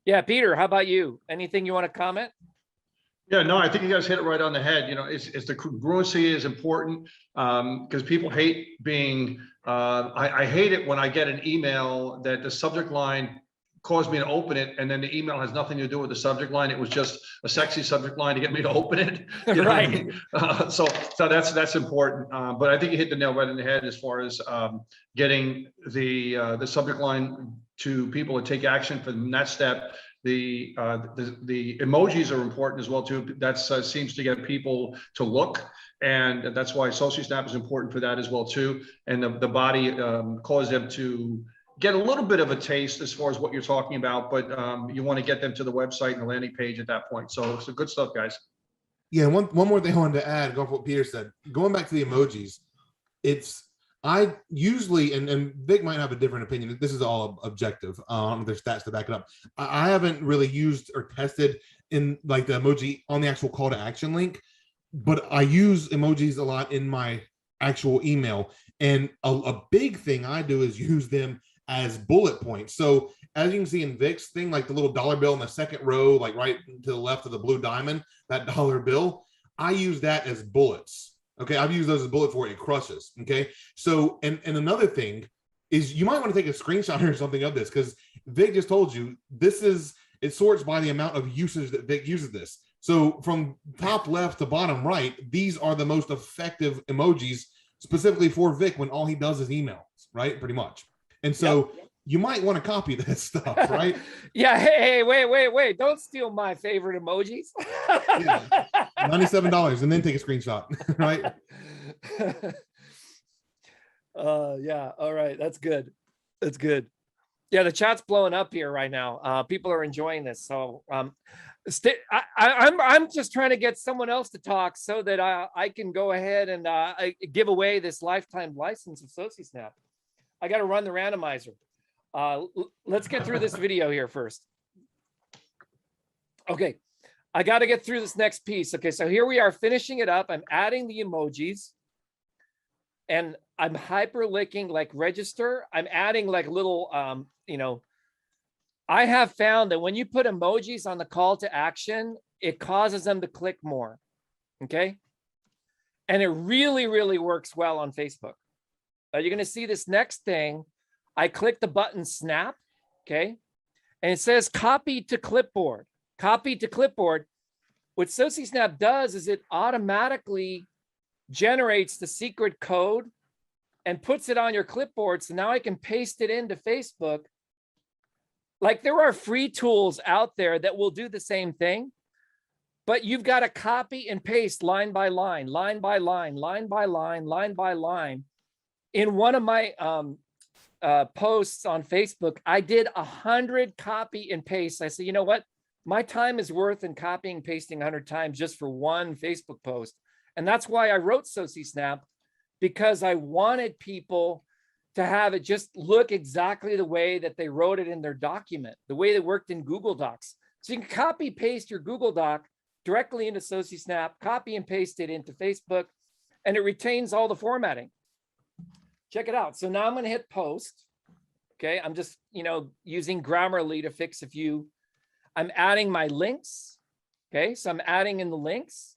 Yeah, Peter, how about you? Anything you want to comment? Yeah, no, I think you guys hit it right on the head. You know, it's the congruency is important because people hate being, I hate it when I get an email that the subject line caused me to open it, and then the email has nothing to do with the subject line. It was just a sexy subject line to get me to open it. You know right. What I mean? So that's important. But I think you hit the nail right in the head as far as getting the subject line to people to take action from that step. The emojis are important as well too. That seems to get people to look, and that's why 𝗺cie is important for that as well too. And the body caused them to get a little bit of a taste as far as what you're talking about, but you want to get them to the website and the landing page at that point. So good stuff, guys. Yeah, one more thing I wanted to add, going off what Peter said, going back to the emojis, I usually, and Vic might have a different opinion. This is all objective. There's stats to back it up. I haven't really used or tested in like the emoji on the actual call to action link, but I use emojis a lot in my actual email. And a big thing I do is use them as bullet points. So as you can see in Vic's thing, like the little dollar bill in the second row, like right to the left of the blue diamond, that dollar bill, I use that as bullets. Okay, I've used those as bullet for it crushes. Okay, so and another thing is you might want to take a screenshot or something of this, because Vic just told you it sorts by the amount of usage that Vic uses this. So from top left to bottom right, these are the most effective emojis specifically for Vic when all he does is emails, right? Pretty much. And so you might want to copy this stuff, right? Yeah. Hey, wait. Don't steal my favorite emojis. Yeah. $97 and then take a screenshot, right? Yeah. All right. That's good. That's good. Yeah. The chat's blowing up here right now. People are enjoying this. So I'm just trying to get someone else to talk so that I can go ahead and give away this lifetime license of SociSnap. I got to run the randomizer. Let's get through this video here first. Okay, I got to get through this next piece. Okay, so here we are finishing it up. I'm adding the emojis and I'm hyperlinking like register. I'm adding like little, I have found that when you put emojis on the call to action, it causes them to click more. Okay, and it really, really works well on Facebook. You're going to see this next thing. I click the button snap, okay? And it says copy to clipboard. Copy to clipboard. What SociSnap does is it automatically generates the secret code and puts it on your clipboard. So now I can paste it into Facebook. Like there are free tools out there that will do the same thing, but you've got to copy and paste line by line, line by line, line by line, line by line. In one of my posts on Facebook, I did 100 copy and paste. I said, you know what? My time is worth in copying and pasting 100 times just for one Facebook post. And that's why I wrote SociSnap, because I wanted people to have it just look exactly the way that they wrote it in their document, the way it worked in Google Docs. So you can copy paste your Google Doc directly into SociSnap, copy and paste it into Facebook, and it retains all the formatting. Check it out. So now I'm going to hit post. Okay. I'm just, using Grammarly to fix a few. I'm adding my links. Okay. So I'm adding in the links,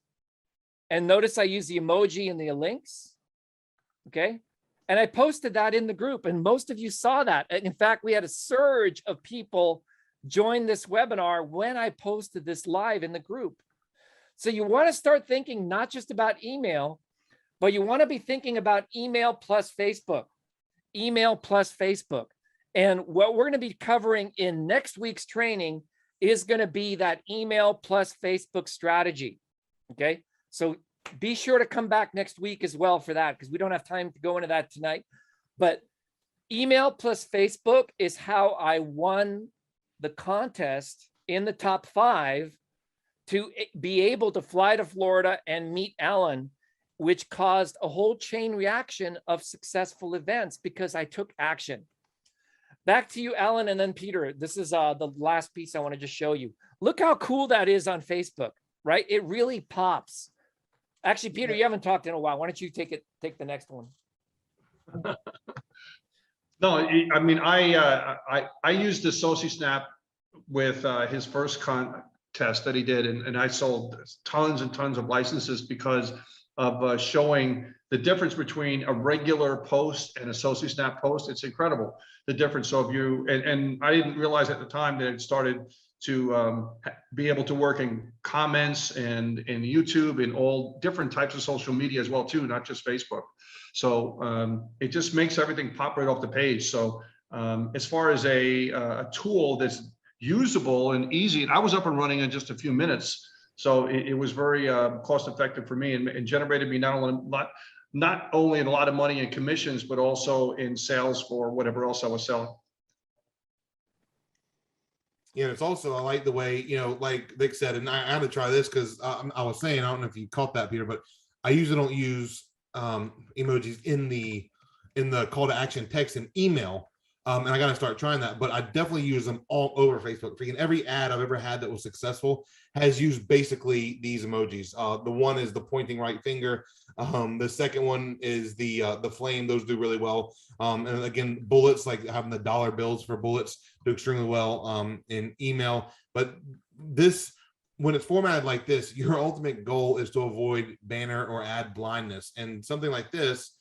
and notice I use the emoji in the links. Okay. And I posted that in the group, and most of you saw that. And in fact, we had a surge of people join this webinar when I posted this live in the group. So you want to start thinking not just about email, but you want to be thinking about email plus Facebook, email plus Facebook. And what we're going to be covering in next week's training is going to be that email plus Facebook strategy. Okay. So be sure to come back next week as well for that, because we don't have time to go into that tonight. But email plus Facebook is how I won the contest in the top 5 to be able to fly to Florida and meet Alan, which caused a whole chain reaction of successful events because I took action. Back to you, Alan, and then Peter. This is the last piece I want to just show you. Look how cool that is on Facebook, right? It really pops. Actually, Peter, you haven't talked in a while. Why don't you take the next one? No, I mean, I used the SociSnap with his first contest that he did, and I sold tons and tons of licenses because of showing the difference between a regular post and a SociSnap post. It's incredible, the difference. So if you, and I didn't realize at the time that it started to be able to work in comments and in YouTube and all different types of social media as well too, not just Facebook. So it just makes everything pop right off the page. So as far as a tool that's usable and easy, and I was up and running in just a few minutes. So it was very cost effective for me, and generated me not only a lot of money in commissions, but also in sales for whatever else I was selling. Yeah, it's also, I like the way, like Vic said, and I had to try this because I was saying, I don't know if you caught that, Peter, but I usually don't use emojis in the call to action text and email. And I got to start trying that, but I definitely use them all over Facebook. Freaking every ad I've ever had that was successful has used basically these emojis. The one is the pointing right finger. The second one is the flame. Those do really well. And again, bullets, like having the dollar bills for bullets, do extremely well in email. But this, when it's formatted like this, your ultimate goal is to avoid banner or ad blindness. And something like this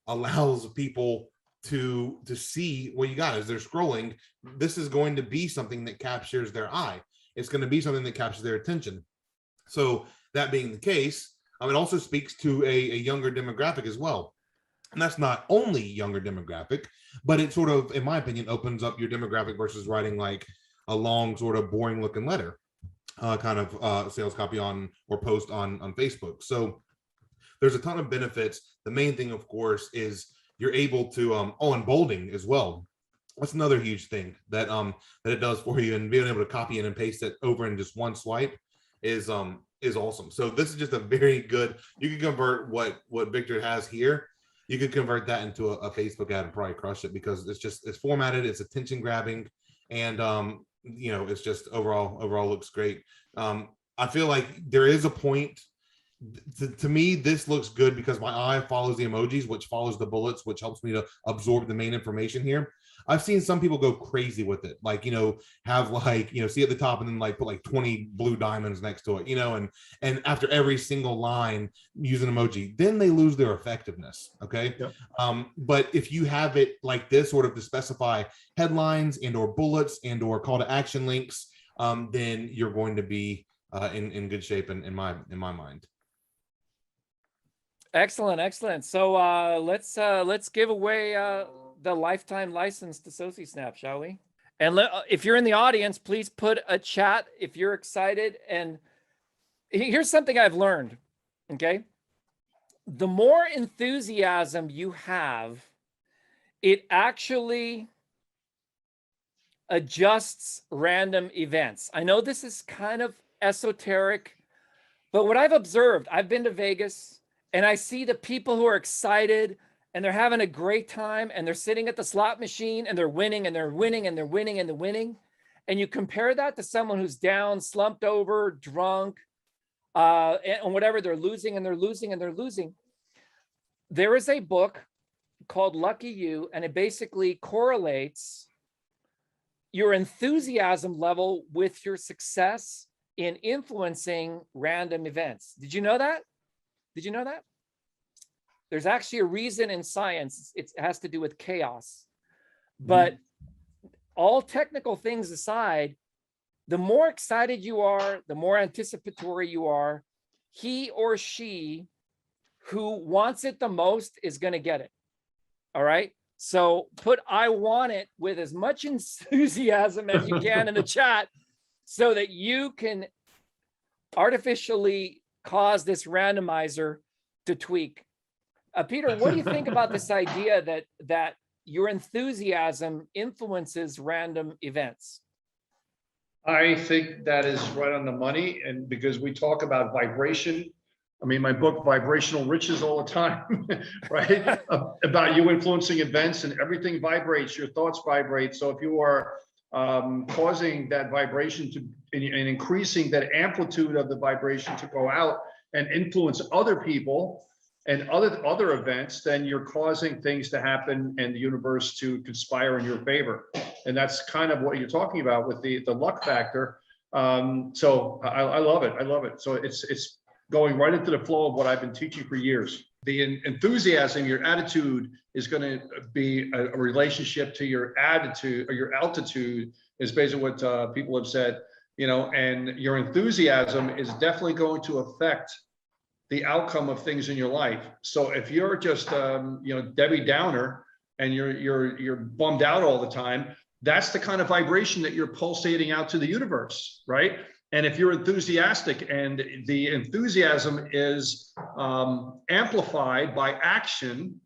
allows people to see what you got as they're scrolling. This is going to be something that captures their eye. It's going to be something that captures their attention. So that being the case, it also speaks to a younger demographic as well. And that's not only younger demographic, but it sort of, in my opinion, opens up your demographic versus writing like a long, sort of boring looking letter kind of sales copy on or post on Facebook. So there's a ton of benefits. The main thing, of course, is you're able to and bolding as well. That's another huge thing that that it does for you, and being able to copy it and paste it over in just one swipe is awesome. So this is just a very good, you can convert what Victor has here, you could convert that into a Facebook ad and probably crush it, because it's formatted, it's attention grabbing, and it's just overall looks great. I feel like there is a point. To me, this looks good because my eye follows the emojis, which follows the bullets, which helps me to absorb the main information here. I've seen some people go crazy with it, like, have like, see at the top and then like put like 20 blue diamonds next to it, and after every single line use an emoji, then they lose their effectiveness. Okay. Yep. But if you have it like this, sort of to specify headlines and or bullets and or call to action links, then you're going to be in good shape in my mind. Excellent. So let's give away the lifetime license to 𝗺cie, shall we? And if you're in the audience, please put a chat if you're excited. And here's something I've learned. Okay, the more enthusiasm you have, it actually adjusts random events. I know this is kind of esoteric, but what I've observed, I've been to Vegas, and I see the people who are excited and they're having a great time and they're sitting at the slot machine and they're winning and they're winning and they're winning and they're winning. And you compare that to someone who's down, slumped over, drunk, and whatever, they're losing and they're losing and they're losing. There is a book called Lucky You, and it basically correlates your enthusiasm level with your success in influencing random events. Did you know that? Did you know that? There's actually a reason in science. It has to do with chaos. But all technical things aside, the more excited you are, the more anticipatory you are, he or she who wants it the most is going to get it. All right. So put "I want it" with as much enthusiasm as you can in the chat so that you can artificially cause this randomizer to tweak. Peter, what do you think about this idea that your enthusiasm influences random events? I think that is right on the money. And because we talk about vibration, I mean, my book, Vibrational Riches, all the time, right? About you influencing events, and everything vibrates, your thoughts vibrate. So if you are causing that vibration to, and increasing that amplitude of the vibration to go out and influence other people and other events, then you're causing things to happen and the universe to conspire in your favor. And that's kind of what you're talking about with the luck factor. So I love it. I love it. So it's going right into the flow of what I've been teaching for years. The enthusiasm, your attitude is going to be a relationship to your attitude, or your altitude is basically what people have said, and your enthusiasm is definitely going to affect the outcome of things in your life. So if you're just, Debbie Downer, and you're bummed out all the time, that's the kind of vibration that you're pulsating out to the universe, right? And if you're enthusiastic and the enthusiasm is amplified by action,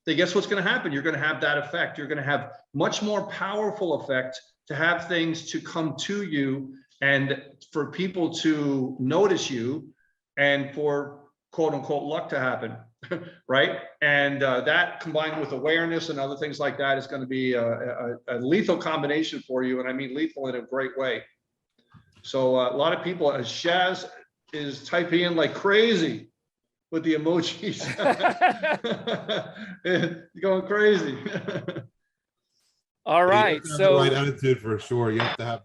then guess what's going to happen? You're going to have that effect. You're going to have much more powerful effect to have things to come to you and for people to notice you and for quote unquote luck to happen, right? And that combined with awareness and other things like that is going to be a lethal combination for you. And I mean lethal in a great way. So a lot of people, as Shaz is typing in like crazy with the emojis, going crazy. All right. The So right attitude for sure. You have to have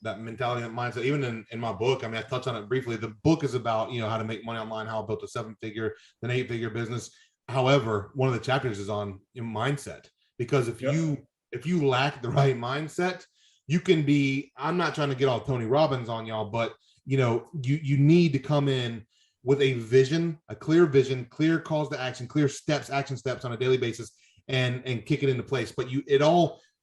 that mentality, that mindset. Even in my book, I mean, I touched on it briefly. The book is about, how to make money online, how I built a 7-figure, then 8-figure business. However, one of the chapters is on mindset, because if you lack the right mindset, you can be, I'm not trying to get all Tony Robbins on y'all, but you need to come in with a vision, a clear vision, clear calls to action, clear steps, action steps on a daily basis, and kick it into place. But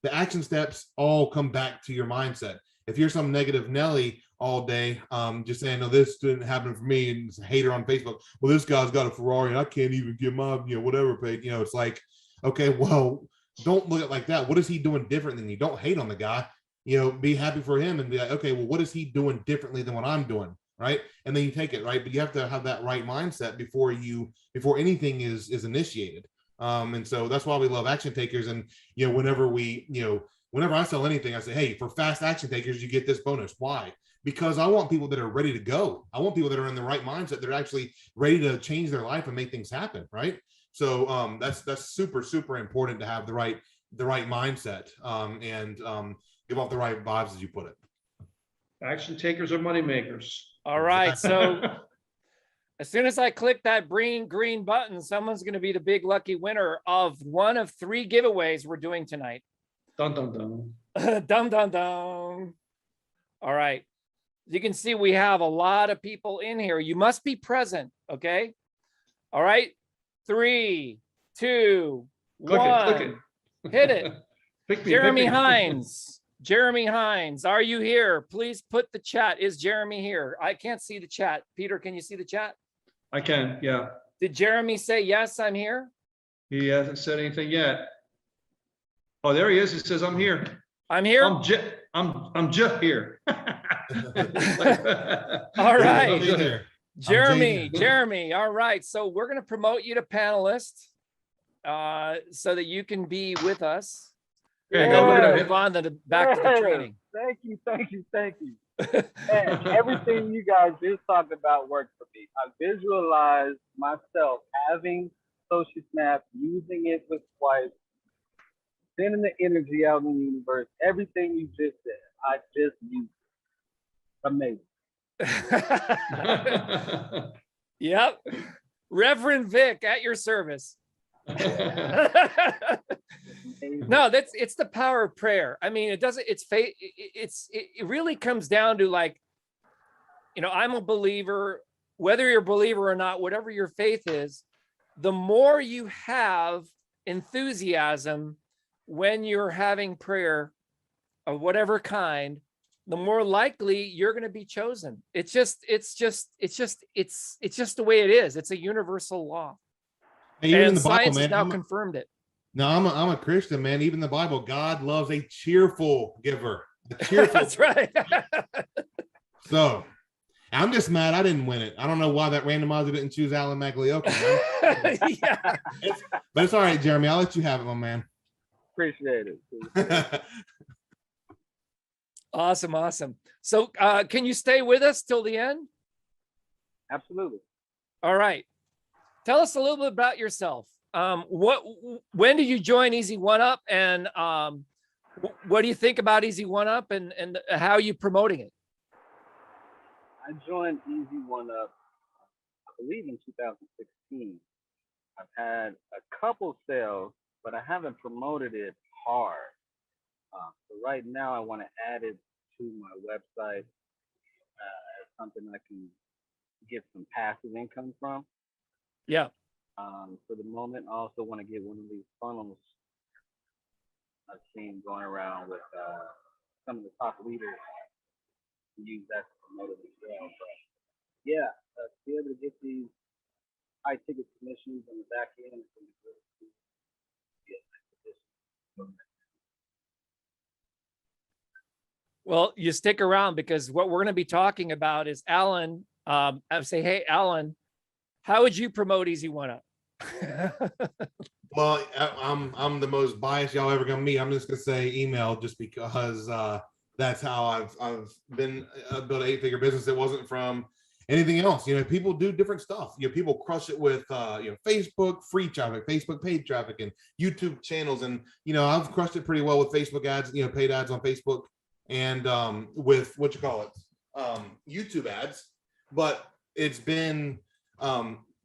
the action steps all come back to your mindset. If you're some negative Nelly all day, just saying, no, this didn't happen for me, and it's a hater on Facebook, well, this guy's got a Ferrari and I can't even get my, whatever paid, it's like, okay, well, don't look at it like that. What is he doing different than you? Don't hate on the guy, be happy for him and be like, okay, well, what is he doing differently than what I'm doing? Right. And then you take it, right. But you have to have that right mindset before anything is initiated. And so that's why we love action takers. And, whenever I sell anything, I say, hey, for fast action takers, you get this bonus. Why? Because I want people that are ready to go. I want people that are in the right mindset. They're actually ready to change their life and make things happen. Right. So that's super, super important to have the right mindset and give off the right vibes, as you put it. Action takers are money makers. all right. So as soon as I click that green button, someone's going to be the big lucky winner of one of 3 giveaways we're doing tonight. Dun, dun, dun. Dum, dum, dum. All right. You can see we have a lot of people in here. You must be present. Okay. All right. 3, 2, Click 1. it. Hit it. Pick me, Jeremy pick me. Hines. Jeremy Hines, are you here? Please put the chat. Is Jeremy here? I can't see the chat. Peter, can you see the chat? I can, yeah. Did Jeremy say, yes, I'm here? He hasn't said anything yet. Oh, there he is. He says, I'm here. I'm here? I'm just here. All right. There. Jeremy. All right. So we're going to promote you to panelist so that you can be with us. Yeah, And go then look we're at going to it. move on back to the training. Thank you. And everything you guys just talked about worked for me. I visualized myself having social snap, using it with swipe, sending the energy out in the universe. Everything you just said, I just used it. Amazing. Yep. Reverend Vic at your service. No, it's the power of prayer. I mean, it really comes down to, like, I'm a believer, whether you're a believer or not, whatever your faith is, the more you have enthusiasm when you're having prayer of whatever kind, the more likely you're going to be chosen. It's just the way it is. It's a universal law. And science has now confirmed it. No, I'm a Christian, man. Even the Bible, God loves a cheerful giver. A cheerful. That's right. So I'm just mad I didn't win it. I don't know why that randomizer didn't choose Alan Maglioka. Yeah. But it's all right, Jeremy. I'll let you have it, my man. Appreciate it. Awesome. So can you stay with us till the end? Absolutely. All right. Tell us a little bit about yourself. When did you join Easy One Up, and what do you think about Easy One Up, and how are you promoting it? I joined Easy One Up, I believe, in 2016. I've had a couple sales, but I haven't promoted it hard. So right now I want to add it to my website as something I can get some passive income from. Yeah. For the moment, I also want to get one of these funnels I've seen going around with some of the top leaders to use that to promote it as well. But yeah, to be able to get these high ticket commissions on the back end is going to be really cool. Well, you stick around because what we're going to be talking about is Alan. I would say, hey, Alan, how would you promote Easy One Up? Well, I'm the most biased y'all ever gonna meet. I'm just gonna say email, just because that's how I've been built an 8-figure business. It wasn't from anything else. You know, people do different stuff. You know, people crush it with Facebook free traffic, Facebook paid traffic, and YouTube channels. And I've crushed it pretty well with Facebook ads, paid ads on Facebook, and with YouTube ads. But it's been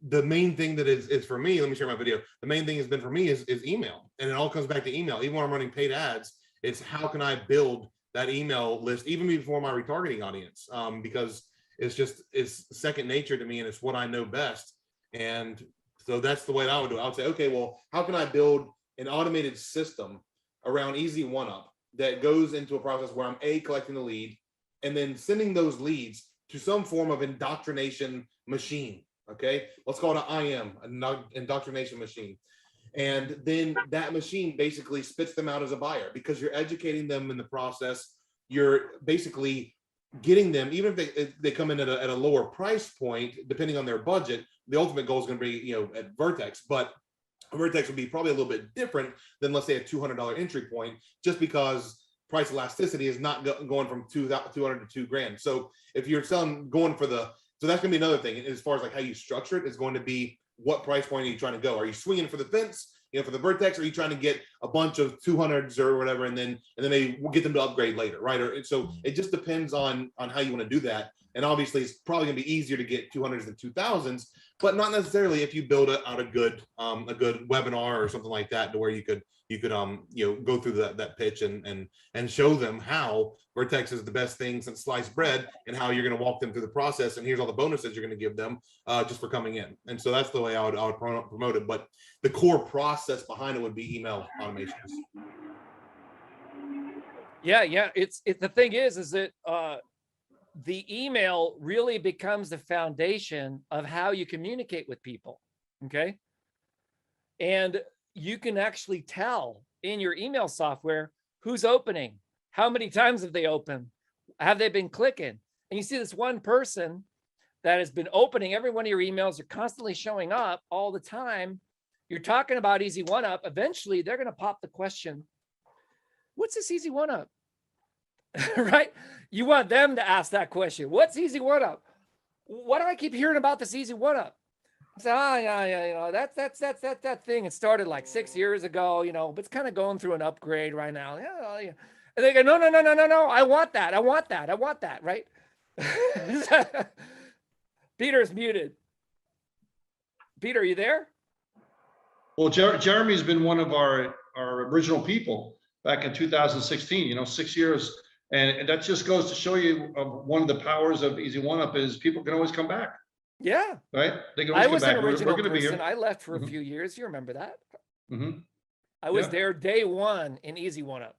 the main thing that is for me. Let me share my video. The main thing has been for me is email, and it all comes back to email. Even when I'm running paid ads, it's how can I build that email list even before my retargeting audience, because it's second nature to me, and it's what I know best. And so that's the way that I would do it. I would say, okay, well, how can I build an automated system around Easy One Up that goes into a process where I'm collecting the lead and then sending those leads to some form of indoctrination machine. Okay, let's call it an indoctrination machine. And then that machine basically spits them out as a buyer, because you're educating them in the process. You're basically getting them, even if they come in at a lower price point, depending on their budget. The ultimate goal is going to be, at Vertex, but Vertex would be probably a little bit different than, let's say, a $200 entry point, just because price elasticity is not going from 200 to $2,000. So if you're so that's going to be another thing as far as like how you structure it, is going to be what price point are you trying to go? Are you swinging for the fence, for the Vertex, or are you trying to get a bunch of 200s or whatever, and then maybe we'll get them to upgrade later, right? So it just depends on how you want to do that. And obviously, it's probably going to be easier to get 200s than 2000s, but not necessarily if you build out a good webinar or something like that, to where you could go through that pitch and show them how Vertex is the best thing since sliced bread, and how you're going to walk them through the process, and here's all the bonuses you're going to give them just for coming in. And so that's the way I would promote it. But the core process behind it would be email automations. Yeah. It's the thing is that the email really becomes the foundation of how you communicate with people. Okay. And you can actually tell in your email software who's opening, how many times have they opened, have they been clicking? And you see this one person that has been opening every one of your emails, are constantly showing up all the time. You're talking about Easy One Up. Eventually, they're going to pop the question, what's this Easy One Up? Right? You want them to ask that question. What's Easy One Up? What do I keep hearing about this Easy One Up? So, yeah, that's that thing. It started like 6 years ago, but it's kind of going through an upgrade right now. Yeah. And they go, no, I want that, right? Peter's muted. Peter, are you there? Well, Jeremy's been one of our original people back in 2016, 6 years. And that just goes to show you one of the powers of Easy One Up is people can always come back. Yeah. Right? They can always come back. I was an original We're going to be here. I left for a few years. You remember that? Mm-hmm. I was there day one in Easy One Up,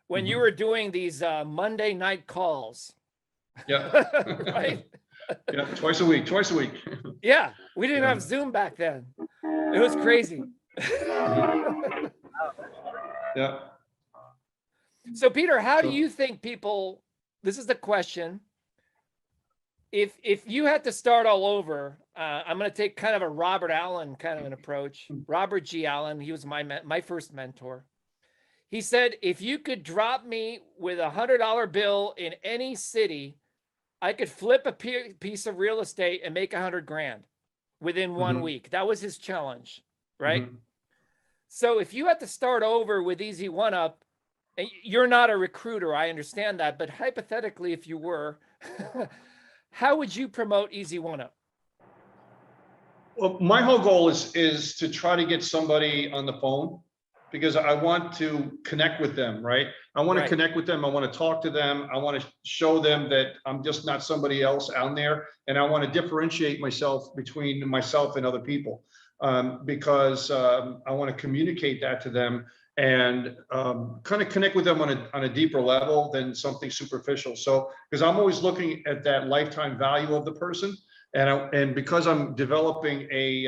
when you were doing these Monday night calls. Yeah. Right? Yeah, twice a week. Yeah, we didn't have Zoom back then. It was crazy. Yeah. So Peter, how do you think people, this is the question, if you had to start all over, I'm going to take kind of a Robert Allen kind of an approach. Robert G. Allen, he was my first mentor. He said, if you could drop me with $100 bill in any city, I could flip a piece of real estate and make 100 grand within 1 week. That was his challenge, right? So if you had to start over with Easy One Up, and you're not a recruiter, I understand that, but hypothetically, if you were, how would you promote Easy One Up? Well, my whole goal is to try to get somebody on the phone, because I want to connect with them, right? I want to connect with them. I want to talk to them. I want to show them that I'm just not somebody else out there. And I want to differentiate myself between myself and other people, because I want to communicate that to them and kind of connect with them on a deeper level than something superficial. So, because I'm always looking at that lifetime value of the person. And because I'm developing a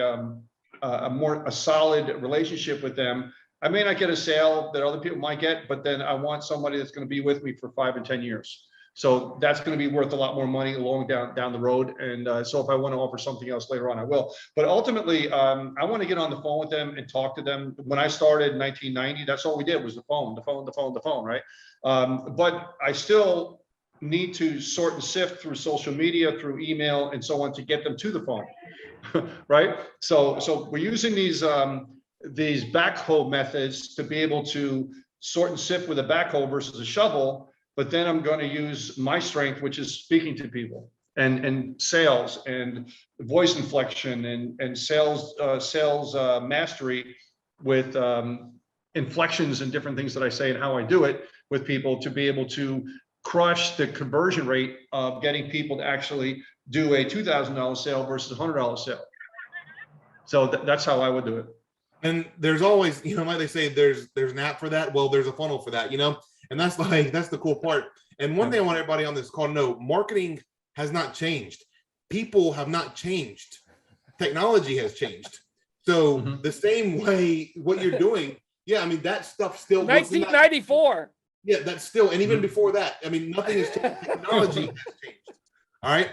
solid relationship with them, I may not get a sale that other people might get, but then I want somebody that's going to be with me for 5 and 10 years. So that's going to be worth a lot more money along down the road. And so if I want to offer something else later on, I will. But ultimately, I want to get on the phone with them and talk to them. When I started in 1990, that's all we did was the phone, right? But I still need to sort and sift through social media, through email, and so on to get them to the phone, right? So we're using these backhoe methods to be able to sort and sift with a backhoe versus a shovel. But then I'm going to use my strength, which is speaking to people and sales and voice inflection and sales mastery with inflections and different things that I say and how I do it with people to be able to crush the conversion rate of getting people to actually do a $2,000 sale versus a $100 sale. So that's how I would do it. And there's always, you know, like they say, there's an app for that. Well, there's a funnel for that, you know, and that's the cool part. And one thing I want everybody on this call to know, marketing has not changed. People have not changed. Technology has changed. So the same way what you're doing, yeah, I mean, that stuff still 1994. Yeah, that's still, and even before that, I mean, nothing has changed. Technology has changed. All right.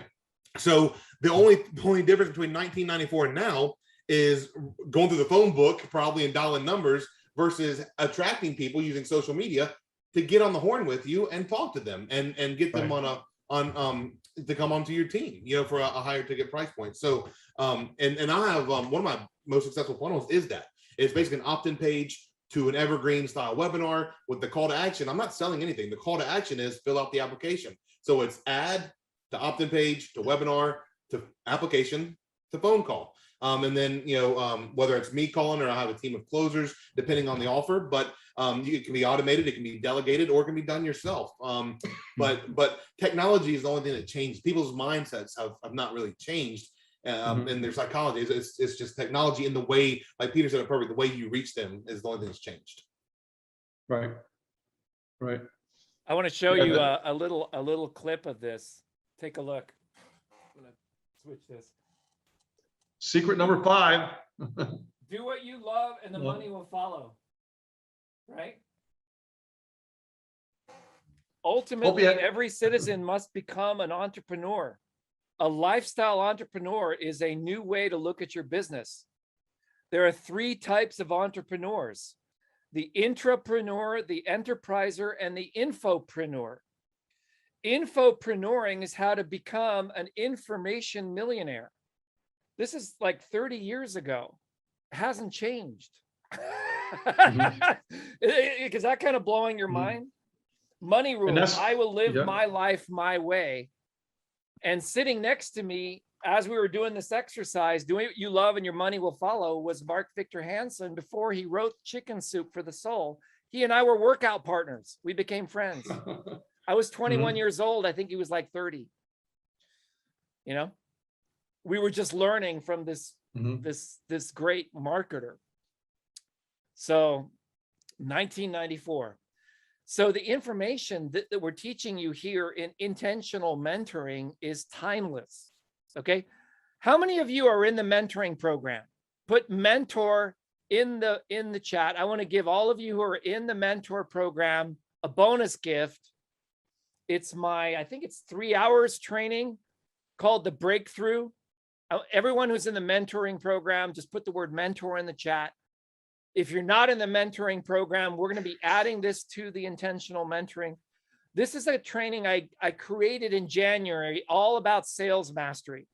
So the only difference between 1994 and now is going through the phone book, probably, and dialing numbers versus attracting people using social media to get on the horn with you and talk to them and get them to come onto your team, you know, for a higher ticket price point. So and I have one of my most successful funnels is that it's basically an opt-in page to an evergreen style webinar with the call to action. I'm not selling anything. The call to action is fill out the application. So it's add to opt-in page to webinar to application to phone call. And then, you know, whether it's me calling or I have a team of closers, depending on the offer, but it can be automated, it can be delegated, or it can be done yourself. But technology is the only thing that changed. People's mindsets have not really changed. And their psychology it's just technology in the way, like Peter said it perfect, the way you reach them is the only thing that's changed. Right. I want to show you a little clip of this. Take a look. I'm gonna switch this. Secret number 5. Do what you love and the money will follow. Right? Ultimately, every citizen must become an entrepreneur. A lifestyle entrepreneur is a new way to look at your business. There are 3 types of entrepreneurs: the intrapreneur, the enterpriser, and the infopreneur. Infopreneuring is how to become an information millionaire. This is like 30 years ago. It hasn't changed. Is that kind of blowing your mind? Money rule. I will live my life my way. And sitting next to me as we were doing this exercise, doing what you love and your money will follow, was Mark Victor Hansen. Before he wrote Chicken Soup for the Soul, he and I were workout partners. We became friends. I was 21 years old. I think he was like 30. You know, we were just learning from this great marketer. So 1994. So the information that we're teaching you here in intentional mentoring is timeless. Okay. How many of you are in the mentoring program? Put mentor in the chat. I want to give all of you who are in the mentor program a bonus gift. It's I think it's 3 hours training called the Breakthrough. Everyone who's in the mentoring program, just put the word mentor in the chat. If you're not in the mentoring program, we're going to be adding this to the intentional mentoring. This is a training I created in January, all about sales mastery.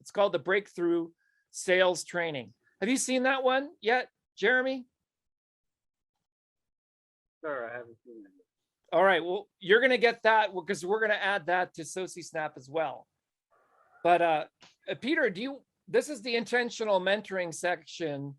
It's called the Breakthrough Sales Training. Have you seen that one yet, Jeremy? Sir, I haven't seen it. All right. Well, you're going to get that because we're going to add that to 𝗺cie Snap as well. But Peter, this is the intentional mentoring section.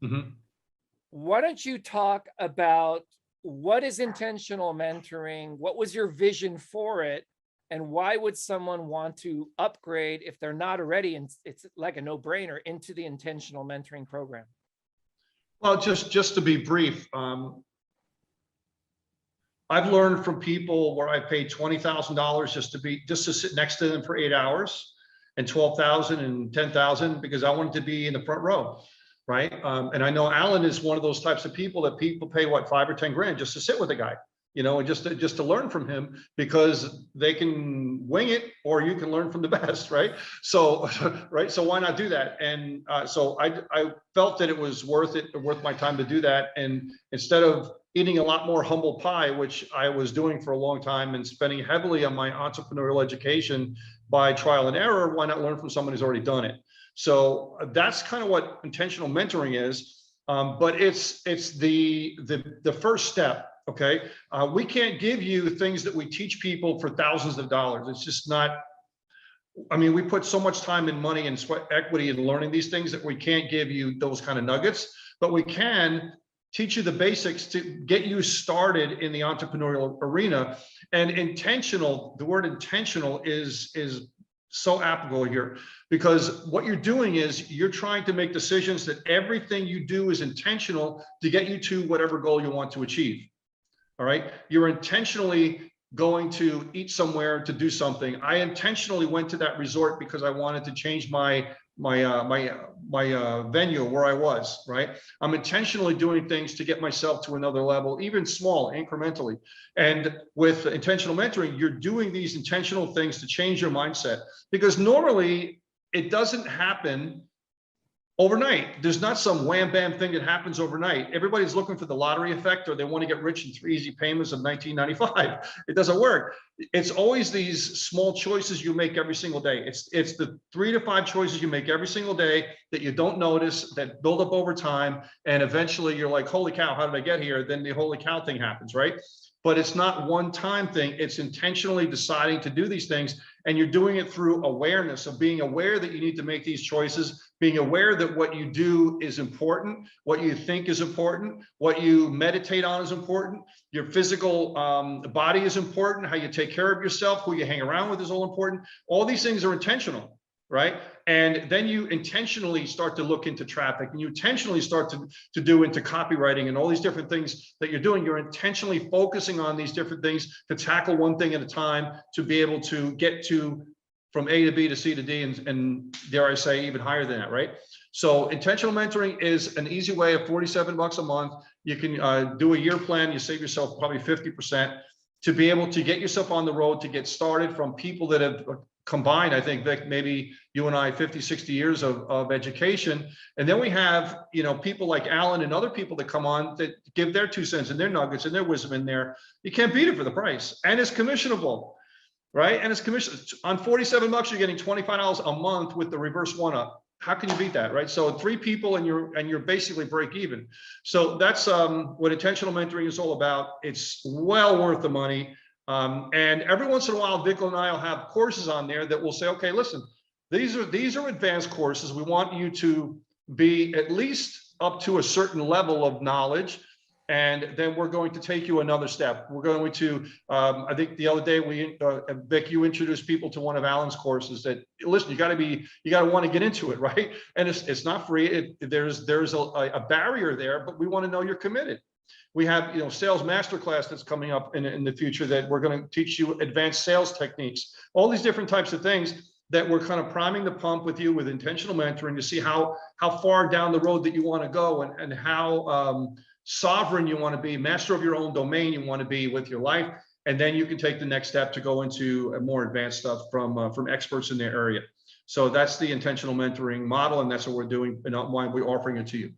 Why don't you talk about what is intentional mentoring? What was your vision for it? And why would someone want to upgrade if they're not already, and it's like a no-brainer, into the intentional mentoring program? Well, just to be brief, I've learned from people where I paid $20,000 just to sit next to them for 8 hours, and $12,000 and $10,000 because I wanted to be in the front row. right? And I know Alan is one of those types of people that people pay what, 5 or 10 grand just to sit with a guy, you know, and just to learn from him, because they can wing it or you can learn from the best, right? So, right. So why not do that? And so I felt that it was worth my time to do that. And instead of eating a lot more humble pie, which I was doing for a long time, and spending heavily on my entrepreneurial education by trial and error, why not learn from someone who's already done it? So that's kind of what intentional mentoring is. But it's the first step. Okay. We can't give you things that we teach people for thousands of dollars. It's just not, I mean, we put so much time and money and sweat equity in learning these things that we can't give you those kind of nuggets, but we can teach you the basics to get you started in the entrepreneurial arena. And intentional, the word intentional is so applicable here, because what you're doing is you're trying to make decisions that everything you do is intentional to get you to whatever goal you want to achieve. All right. You're intentionally going to eat somewhere to do something. I intentionally went to that resort because I wanted to change my venue where I was, right? I'm intentionally doing things to get myself to another level, even small, incrementally. And with intentional mentoring, you're doing these intentional things to change your mindset, because normally it doesn't happen overnight. There's not some wham bam thing that happens overnight. Everybody's looking for the lottery effect, or they want to get rich in 3 easy payments of $19.95. It doesn't work. It's always these small choices you make every single day. It's the 3 to 5 choices you make every single day that you don't notice, that build up over time, and eventually you're like, holy cow, how did I get here? Then the holy cow thing happens, right? But it's not one time thing. It's intentionally deciding to do these things, and you're doing it through awareness of being aware that you need to make these choices, being aware that what you do is important, what you think is important, what you meditate on is important, your physical body is important, how you take care of yourself, who you hang around with is all important. All these things are intentional, right? And then you intentionally start to look into traffic, and you intentionally start to do into copywriting and all these different things that you're doing. You're intentionally focusing on these different things to tackle one thing at a time, to be able to get to from A to B to C to D, and dare I say even higher than that, right? So intentional mentoring is an easy way of $47 a month. You can do a year plan. You save yourself probably 50% to be able to get yourself on the road, to get started from people that have combined, I think, Vic, maybe you and I, 50, 60 years of education. And then we have, you know, people like Alan and other people that come on that give their 2 cents and their nuggets and their wisdom in there. You can't beat it for the price. And it's commissionable, right? And it's commission on $47, you're getting $25 a month with the reverse one up. How can you beat that, right? So 3 people and you're basically break even. So that's what intentional mentoring is all about. It's well worth the money. And every once in a while, Vic and I will have courses on there that will say, okay, listen, these are advanced courses. We want you to be at least up to a certain level of knowledge. And then we're going to take you another step. We're going to, I think the other day Vic, you introduced people to one of Alan's courses that, listen, you got to want to get into it, right? And it's not free. There's a barrier there, but we want to know you're committed. We have, you know, sales masterclass that's coming up in the future that we're going to teach you advanced sales techniques, all these different types of things that we're kind of priming the pump with you with intentional mentoring to see how far down the road that you want to go, and how sovereign you want to be, master of your own domain you want to be with your life. And then you can take the next step to go into more advanced stuff from experts in their area. So that's the intentional mentoring model, and that's what we're doing and why we're offering it to you.